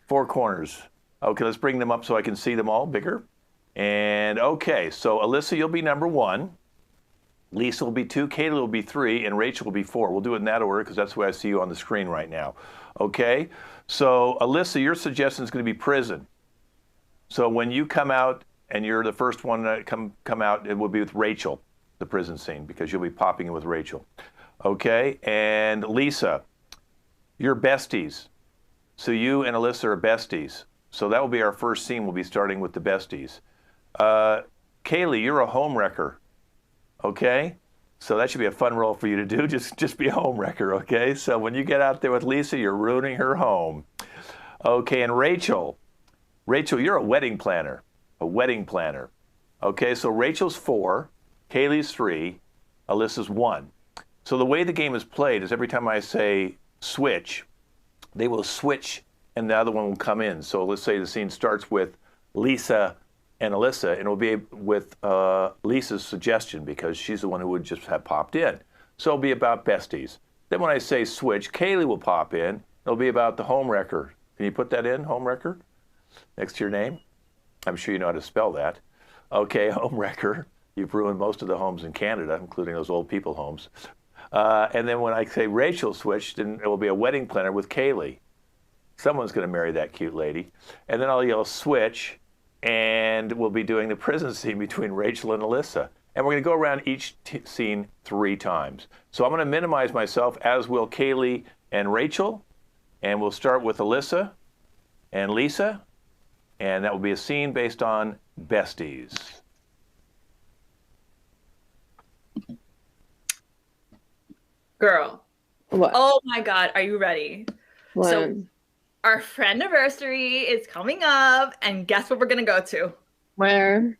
A: Four Corners. Okay, let's bring them up so I can see them all bigger. And okay, so Alyssa, you'll be number 1. Lisa will be 2, Kaylee will be 3, and Rachel will be 4. We'll do it in that order because that's the way I see you on the screen right now. Okay? So, Alyssa, your suggestion is going to be prison. So when you come out and you're the first one to come out, it will be with Rachel, the prison scene, because you'll be popping in with Rachel. Okay? And Lisa, you're besties. So you and Alyssa are besties. So that will be our first scene. We'll be starting with the besties. Kaylee, you're a home wrecker. Okay, so that should be a fun role for you to do. Just be a home wrecker, okay? So when you get out there with Lisa, you're ruining her home. Okay, and Rachel, you're a wedding planner. Okay, so Rachel's 4, Kaylee's 3, Alyssa's 1. So the way the game is played is every time I say switch, they will switch and the other one will come in. So let's say the scene starts with Lisa and Alyssa, and it will be with Lisa's suggestion because she's the one who would just have popped in. So it'll be about besties. Then when I say switch, Kaylee will pop in. It'll be about the home wrecker. Can you put that in, home wrecker, next to your name? I'm sure you know how to spell that. Okay, home wrecker. You've ruined most of the homes in Canada, including those old people homes. And then when I say Rachel switch, then it will be a wedding planner with Kaylee. Someone's going to marry that cute lady. And then I'll yell switch, and we'll be doing the prison scene between Rachel and Alyssa. And we're going to go around each scene 3 times. So I'm going to minimize myself, as will Kaylee and Rachel. And we'll start with Alyssa and Lisa. And that will be a scene based on besties.
E: Girl.
C: What?
E: Oh my God, are you ready?
C: What?
E: So our friend-iversary is coming up, and guess what we're gonna go to?
C: Where?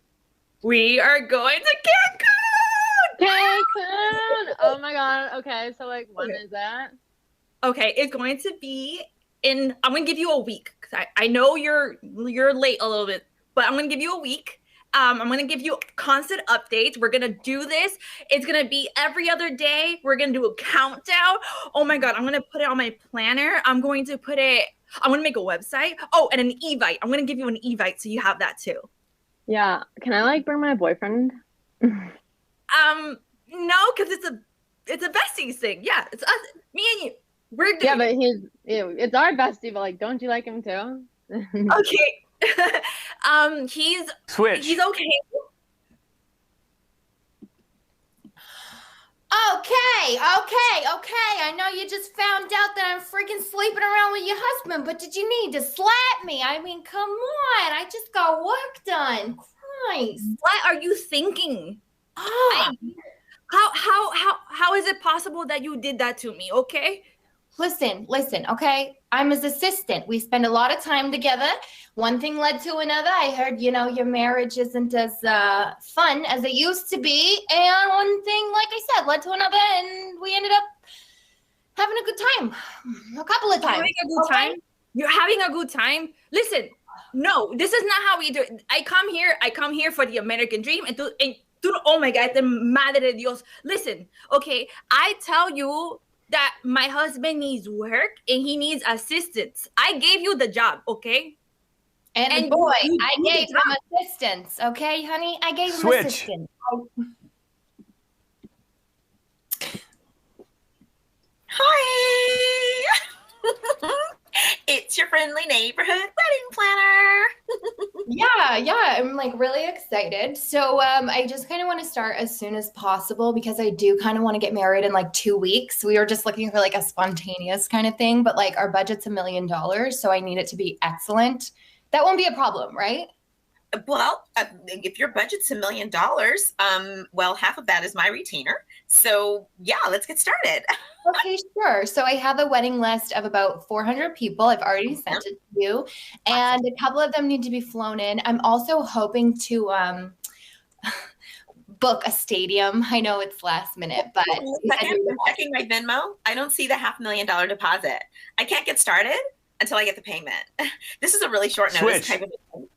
E: We are going to Cancun!
C: Cancun! Oh my God. Okay, so like when is that?
E: Okay, it's going to be in, I'm gonna give you a week. Cause I know you're late a little bit, but I'm gonna give you a week. I'm gonna give you constant updates. We're gonna do this. It's gonna be every other day. We're gonna do a countdown. Oh my God, I'm gonna put it on my planner. I'm gonna make a website. Oh, and an Evite. I'm gonna give you an Evite so you have that too.
C: Yeah. Can I like bring my boyfriend?
E: No, because it's a besties thing. Yeah, it's us, me and you. We're doing
C: but it's our bestie, but like, don't you like him too?
E: Okay. He's okay.
F: Okay. I know you just found out that I'm freaking sleeping around with your husband, but did you need to slap me? I mean, come on. I just got work done. Christ.
E: What are you thinking?
F: Oh.
E: How is it possible that you did that to me? Okay.
F: Listen, okay? I'm his assistant. We spend a lot of time together. One thing led to another. I heard, your marriage isn't as fun as it used to be. And one thing, like I said, led to another, and we ended up having a good time. A couple of times.
E: Having a good time? You're having a good time? Listen, no, this is not how we do it. I come here for the American dream oh my God, the madre de Dios. Listen, okay, I tell you that my husband needs work and he needs assistance. I gave you the job, okay?
F: And boy, I gave him assistance, okay, honey? I gave him assistance.
J: Hi! It's your friendly neighborhood wedding planner.
F: Yeah, I'm like really excited. So I just kind of want to start as soon as possible because I do kind of want to get married in like 2 weeks. We were just looking for like a spontaneous kind of thing, but like our budget's $1 million, so I need it to be excellent. That won't be a problem, right?
J: Well, if your budget's $1 million, well, half of that is my retainer. So yeah, let's get started.
F: Okay, sure. So I have a wedding list of about 400 people. I've already sent it to you, and a couple of them need to be flown in. I'm also hoping to book a stadium. I know it's last minute, but
J: I'm checking my Venmo. I don't see the $500,000 deposit. I can't get started until I get the payment. This is a really short notice type of thing.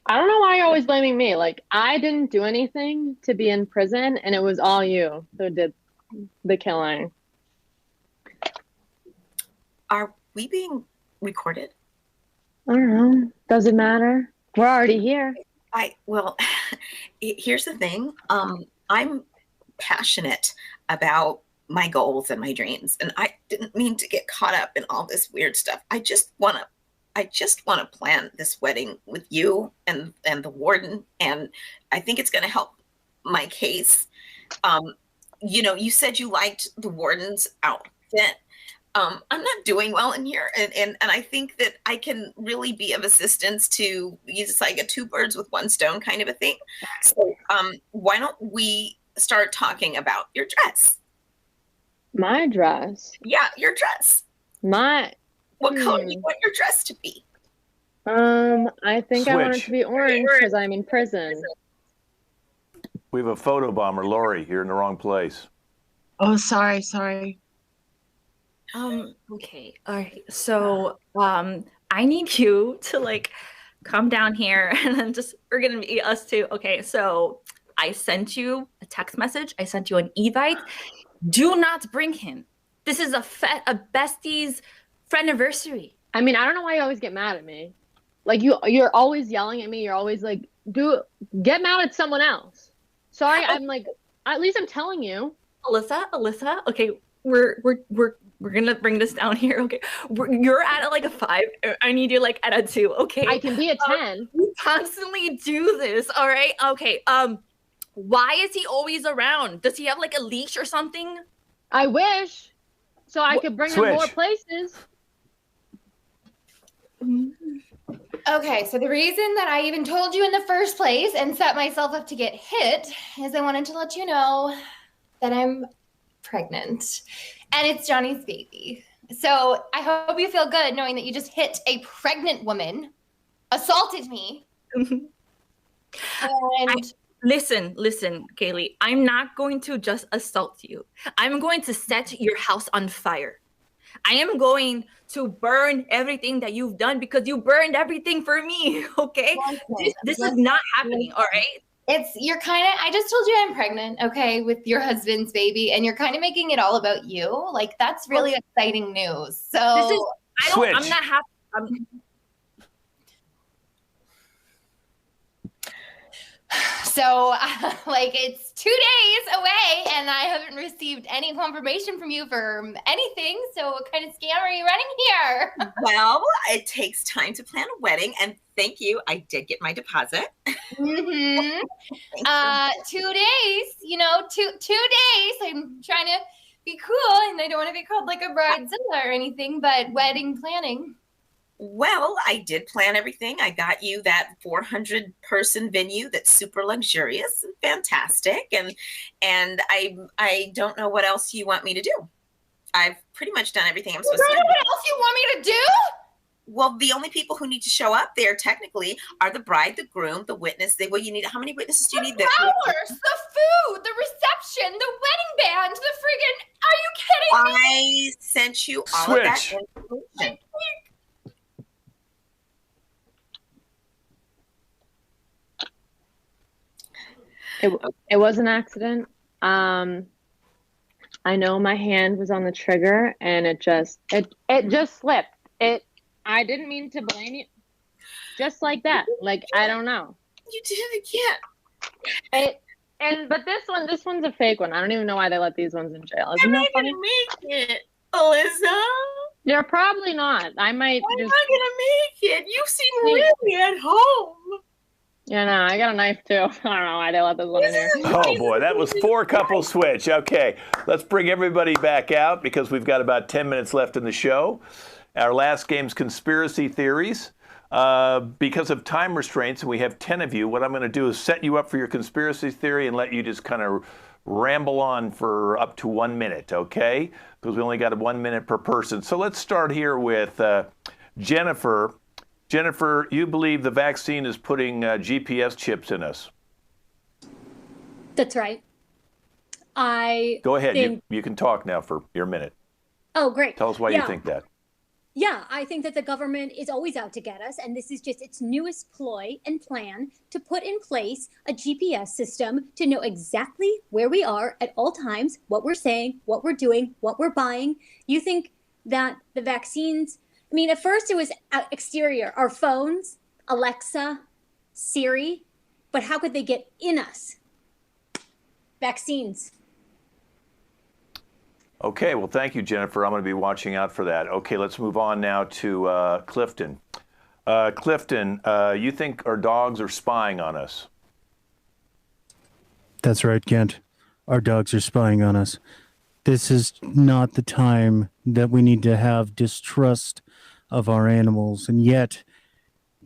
C: I don't know why you're always blaming me. Like, I didn't do anything to be in prison, and it was all you who did the killing.
J: Are we being recorded?
C: I don't know. Does it matter? We're already here.
J: Well, here's the thing. I'm passionate about my goals and my dreams, and I didn't mean to get caught up in all this weird stuff. I just want to plan this wedding with you and the warden, and I think it's going to help my case. You said you liked the warden's outfit. I'm not doing well in here, and I think that I can really be of assistance to use like a 2 birds with 1 stone kind of a thing. So why don't we start talking about your dress?
C: My dress?
J: Yeah, your dress. What color do you want your dress to be?
C: I think I want it to be orange because I'm in prison.
A: We have a photo bomber, Lori. You're in the wrong place.
L: Oh, sorry.
E: Okay. All right. So, I need you to like come down here and then we're going to meet us too. Okay. So I sent you a text message. I sent you an invite. Do not bring him. This is a bestie's friend-anniversary.
C: I mean, I don't know why you always get mad at me. Like you're always yelling at me. You're always like, get mad at someone else. Sorry, I'm like, at least I'm telling you.
E: Alyssa. Okay, we're gonna bring this down here. Okay, you're at like a 5. I need you like at a 2. Okay,
C: I can be a 10.
E: We constantly do this. All right. Okay. Why is he always around? Does he have like a leash or something?
C: I wish, so I could bring him more places.
F: Okay, so the reason that I even told you in the first place and set myself up to get hit is I wanted to let you know that I'm pregnant and it's Johnny's baby. So I hope you feel good knowing that you just hit a pregnant woman, assaulted me.
E: Listen, Kaylee, I'm not going to just assault you. I'm going to set your house on fire. I am going to burn everything that you've done because you burned everything for me, okay? This is not happening, all right?
F: I just told you I'm pregnant, okay, with your husband's baby, and you're kind of making it all about you. Like, that's really exciting news. So,
E: I'm not happy.
F: So, it's 2 days away, and I haven't received any confirmation from you for anything. So, what kind of scam are you running here?
J: Well, it takes time to plan a wedding, and thank you. I did get my deposit.
F: 2 days, 2 days. I'm trying to be cool, and I don't want to be called like a bridezilla or anything, but wedding planning.
J: Well, I did plan everything. I got you that 400-person venue that's super luxurious and fantastic, and I don't know what else you want me to do. I've pretty much done everything I'm supposed to do.
F: What else you want me to do?
J: Well, the only people who need to show up there technically are the bride, the groom, the witness. You need, how many witnesses do you need?
F: Flowers, the food, the reception, the wedding band, the friggin'. Are you kidding me?
J: I sent you all of that
A: Switch.
J: information.
C: It was an accident. I know my hand was on the trigger and it just slipped. I didn't mean to blame you. Just like that. Like, I don't know.
J: You did it again.
C: But this one's a fake one. I don't even know why they let these ones in jail. Isn't
J: I'm
C: that
J: not
C: funny?
J: gonna make it, Alyssa.
C: You're probably not. I might
J: I'm
C: just
J: not gonna make it. You seem really at home.
C: Yeah, no, I got a knife too. I don't know why they let this one in here.
A: Oh boy, that was 4 couple switch. Okay, let's bring everybody back out because we've got about 10 minutes left in the show. Our last game's conspiracy theories. Because of time restraints, and we have 10 of you, what I'm going to do is set you up for your conspiracy theory and let you just kind of ramble on for up to 1 minute, okay? Because we only got 1 minute per person. So let's start here with Jennifer. Jennifer, you believe the vaccine is putting GPS chips in us.
D: That's right.
A: Go ahead. You can talk now for your minute.
D: Oh, great.
A: Tell us why you think that.
D: Yeah, I think that the government is always out to get us, and this is just its newest ploy and plan to put in place a GPS system to know exactly where we are at all times, what we're saying, what we're doing, what we're buying. You think that the vaccines, I mean, at first it was exterior, our phones, Alexa, Siri, but how could they get in us? Vaccines.
A: Okay, well, thank you, Jennifer. I'm going to be watching out for that. Okay, let's move on now to Clifton. Clifton, you think our dogs are spying on us?
G: That's right, Kent. Our dogs are spying on us. This is not the time that we need to have distrust of our animals, and yet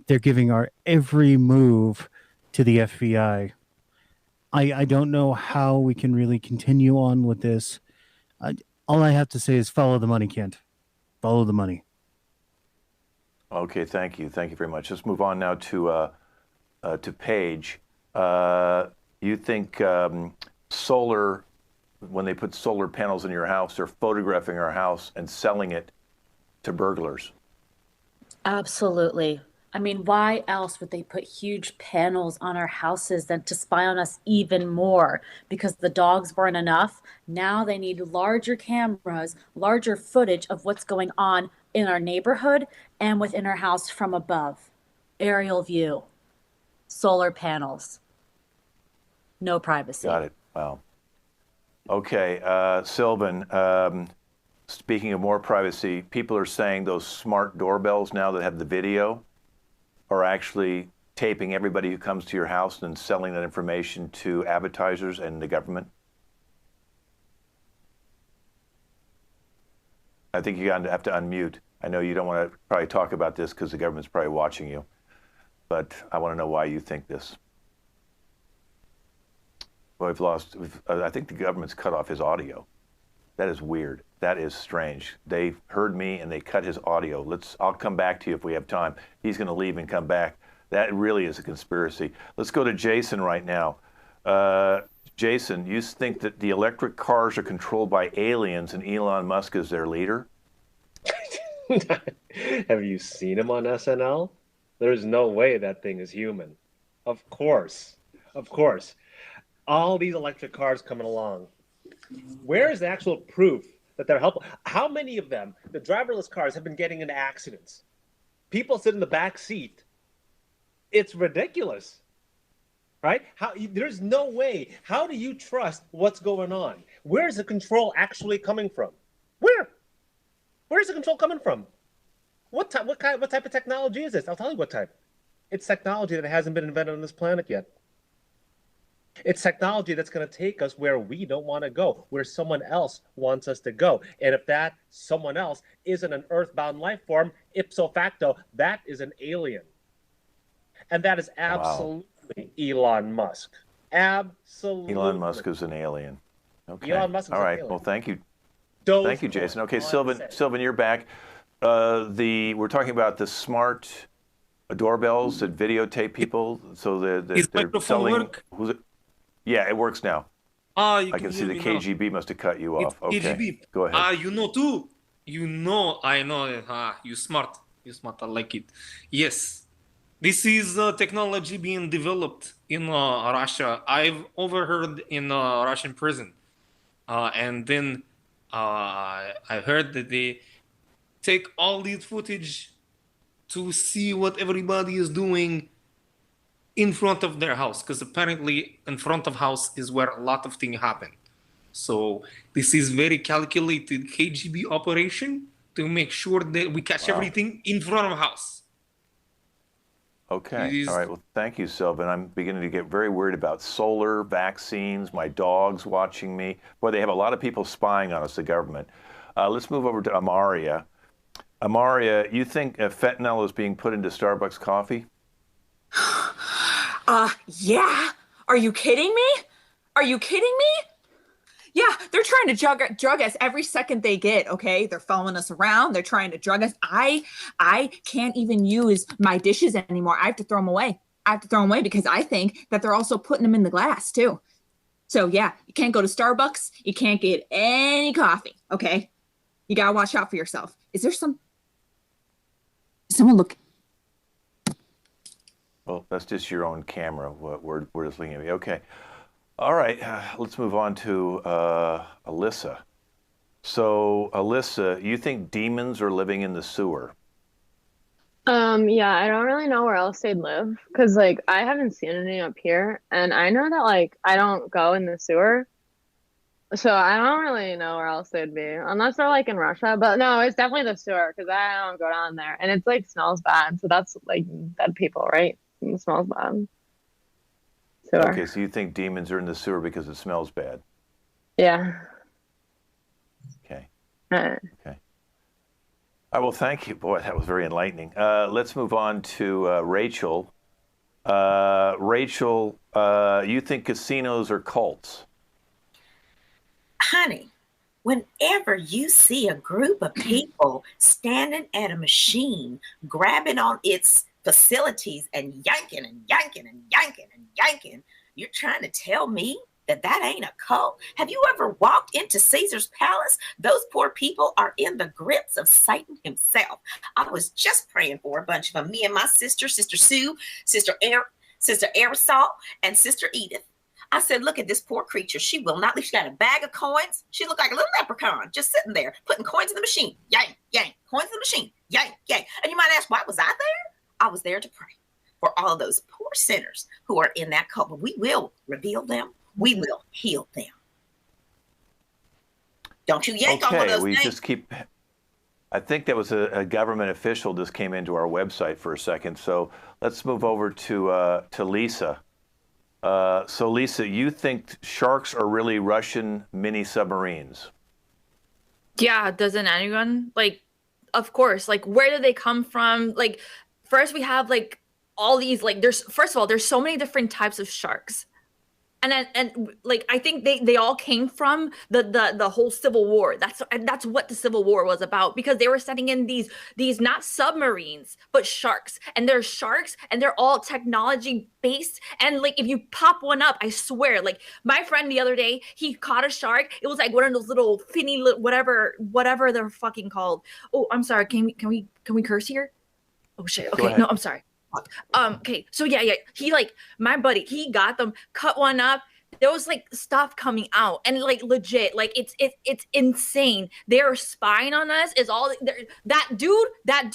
G: they're giving our every move to the FBI. I don't know how we can really continue on with this. All I have to say is follow the money, Kent. Follow the money.
A: Okay, thank you. Thank you very much. Let's move on now to Paige. You think solar, when they put solar panels in your house, they're photographing our house and selling it to burglars?
I: Absolutely. I mean, why else would they put huge panels on our houses than to spy on us even more? Because the dogs weren't enough. Now they need larger cameras, larger footage of what's going on in our neighborhood and within our house from above. Aerial view, solar panels, no privacy.
A: Got it. Wow. Okay, Sylvan, speaking of more privacy, people are saying those smart doorbells now that have the video are actually taping everybody who comes to your house and selling that information to advertisers and the government? I think you have to unmute. I know you don't want to probably talk about this because the government's probably watching you, but I want to know why you think this. Well, I think the government's cut off his audio. That is weird. That is strange. They heard me and they cut his audio. I'll come back to you if we have time. He's going to leave and come back. That really is a conspiracy. Let's go to Jason right now. Jason, you think that the electric cars are controlled by aliens and Elon Musk is their leader?
B: Have you seen him on SNL? There's no way that thing is human. Of course. Of course. All these electric cars coming along. Where is the actual proof that they're helpful? How many of them, the driverless cars, have been getting into accidents? People sit in the back seat. It's ridiculous, right? There's no way. How do you trust what's going on? Where's the control actually coming from? Where's the control coming from? What type of technology is this? I'll tell you what type. It's technology that hasn't been invented on this planet yet. It's technology that's going to take us where we don't want to go, where someone else wants us to go. And if that someone else isn't an earthbound life form, ipso facto, that is an alien. And that is absolutely Elon Musk. Absolutely.
A: Elon Musk is an alien. Okay.
B: Elon Musk is
A: All
B: an
A: right.
B: alien.
A: Well, thank you.
B: Those
A: Thank you, Jason. Okay,
B: all I have to say.
A: Sylvan, you're back. We're talking about the smart doorbells that videotape people, so
H: Is
A: they're
H: microphone
A: selling.
H: work?
A: Yeah, it works now.
H: You
A: I can see
H: hear
A: the
H: me now.
A: KGB must have cut you
H: It's
A: off. Okay,
H: KGB.
A: go ahead.
H: You know too. You know, I know. You smart. You smart. I like it. Yes, this is technology being developed in Russia. I've overheard in Russian prison, and then I heard that they take all this footage to see what everybody is doing in front of their house, because apparently in front of house is where a lot of things happen. So this is very calculated KGB operation to make sure that we catch everything in front of house.
A: Okay. All right. Well, thank you, Sylvan. I'm beginning to get very worried about solar vaccines, my dog's watching me. Boy, they have a lot of people spying on us, the government. Let's move over to Amaria. Amaria, you think fentanyl is being put into Starbucks coffee?
K: Yeah. Are you kidding me? Are you kidding me? Yeah, they're trying to drug us every second they get, okay? They're following us around. They're trying to drug us. I can't even use my dishes anymore. I have to throw them away. I have to throw them away because I think that they're also putting them in the glass too. So yeah, you can't go to Starbucks. You can't get any coffee, okay? You gotta watch out for yourself. Is there someone look?
A: Well, that's just your own camera. We're just looking at me. Okay. All right. Let's move on to Alyssa. So, Alyssa, you think demons are living in the sewer?
C: Yeah, I don't really know where else they'd live because like I haven't seen any up here, and I know that like I don't go in the sewer, so I don't really know where else they'd be unless they're like in Russia. But no, it's definitely the sewer because I don't go down there, and it's like smells bad. So that's like dead people, right? It smells bad. Sewer.
A: Okay, so you think demons are in the sewer because it smells bad?
C: Yeah.
A: Okay.
C: Okay.
A: All right, well, thank you. Boy, that was very enlightening. Let's move on to Rachel. Rachel, you think casinos are cults?
J: Honey, whenever you see a group of people standing at a machine, grabbing on its facilities and yanking and yanking and yanking and yanking, you're trying to tell me that ain't a cult? Have you ever walked into Caesar's palace? Those poor people are in the grips of Satan himself. I was just praying for a bunch of them. Me and my sister, Sister Sue, Sister Aerosol, and Sister Edith. I said, look at this poor creature. She will not leave. She got a bag of coins. She looked like a little leprechaun just sitting there, putting coins in the machine. Yank, yank. Coins in the machine. Yank, yank. And you might ask, why was I there? I was there to pray for all of those poor sinners who are in that cult. But we will reveal them. We will heal them. Don't you yank on one of those
A: we
J: things.
A: just keep. I think that was a government official just came into our website for a second. So let's move over to Lisa. So Lisa, you think sharks are really Russian mini submarines?
E: Yeah, doesn't anyone? Like, of course. Like, where did they come from? Like, first we have like all these like first of all, there's so many different types of sharks. And like I think they all came from the whole Civil War. That's what the Civil War was about, because they were sending in these not submarines but sharks, and they're sharks and they're all technology based. And like if you pop one up, I swear, like my friend the other day, he caught a shark. It was like one of those little finny whatever they're fucking called. Oh, I'm sorry. Can we curse here? Oh shit. Okay, no, I'm sorry. Okay, so yeah, he like my buddy, he got them, cut one up. There was like stuff coming out, and like legit, like it's insane. They're spying on us. Is all that dude that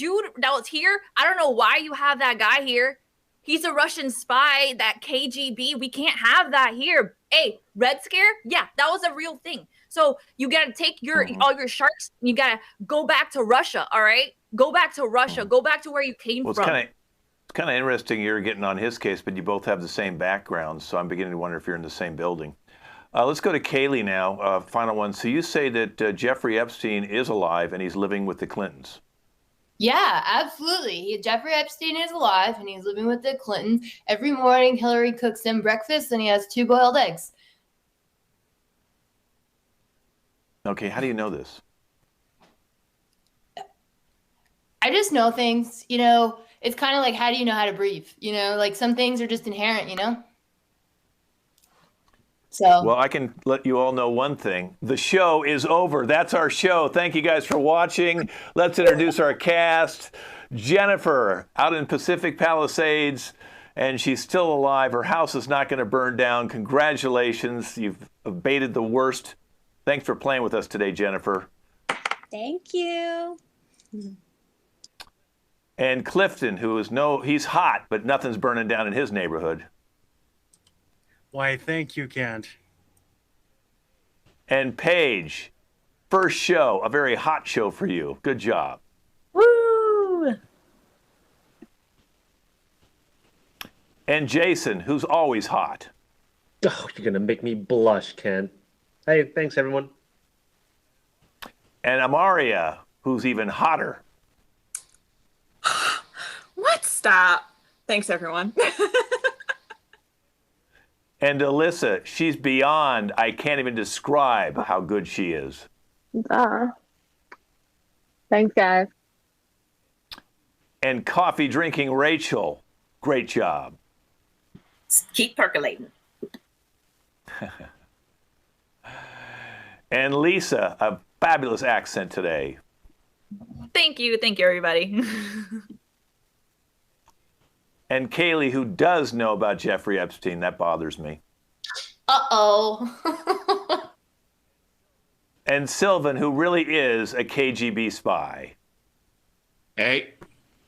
E: was here? I don't know why you have that guy here. He's a Russian spy, that KGB. We can't have that here. Hey, Red Scare? Yeah, that was a real thing. So you gotta take all your sharks, and you gotta go back to Russia. All right, go back to Russia. Go back to where you came from.
A: It's kind of interesting you're getting on his case, but you both have the same backgrounds, so I'm beginning to wonder if you're in the same building. Let's go to Kaylee now, final one. So you say that Jeffrey Epstein is alive and he's living with the Clintons.
F: Yeah, absolutely. Jeffrey Epstein is alive and he's living with the Clintons. Every morning, Hillary cooks him breakfast and he has 2 boiled eggs.
A: Okay, how do you know this?
F: I just know things, you know. It's kind of like, how do you know how to breathe? You know, like some things are just inherent, you know? So.
A: Well, I can let you all know one thing. The show is over. That's our show. Thank you guys for watching. Let's introduce our cast. Jennifer out in Pacific Palisades, and she's still alive. Her house is not going to burn down. Congratulations. You've abated the worst. Thanks for playing with us today, Jennifer.
D: Thank you.
A: And Clifton, he's hot, but nothing's burning down in his neighborhood.
G: Why, thank you, Kent.
A: And Paige, first show, a very hot show for you. Good job.
I: Woo!
A: And Jason, who's always hot.
B: Oh, you're going to make me blush, Ken. Hey, thanks, everyone.
A: And Amaria, who's even hotter.
K: What? Stop. Thanks, everyone.
A: And Alyssa, she's beyond, I can't even describe how good she is.
C: Thanks, guys.
A: And coffee drinking Rachel, great job.
J: Keep percolating.
A: And Lisa, a fabulous accent today.
E: Thank you, everybody.
A: And Kaylee, who does know about Jeffrey Epstein. That bothers me.
F: Uh-oh.
A: And Sylvan, who really is a KGB spy.
H: Hey,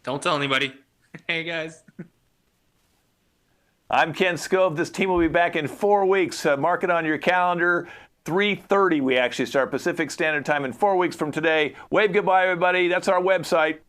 H: don't tell anybody. Hey, guys.
A: I'm Ken Scove. This team will be back in 4 weeks. Mark it on your calendar. 3:30 we actually start Pacific Standard Time in 4 weeks from today. Wave goodbye, everybody. That's our website.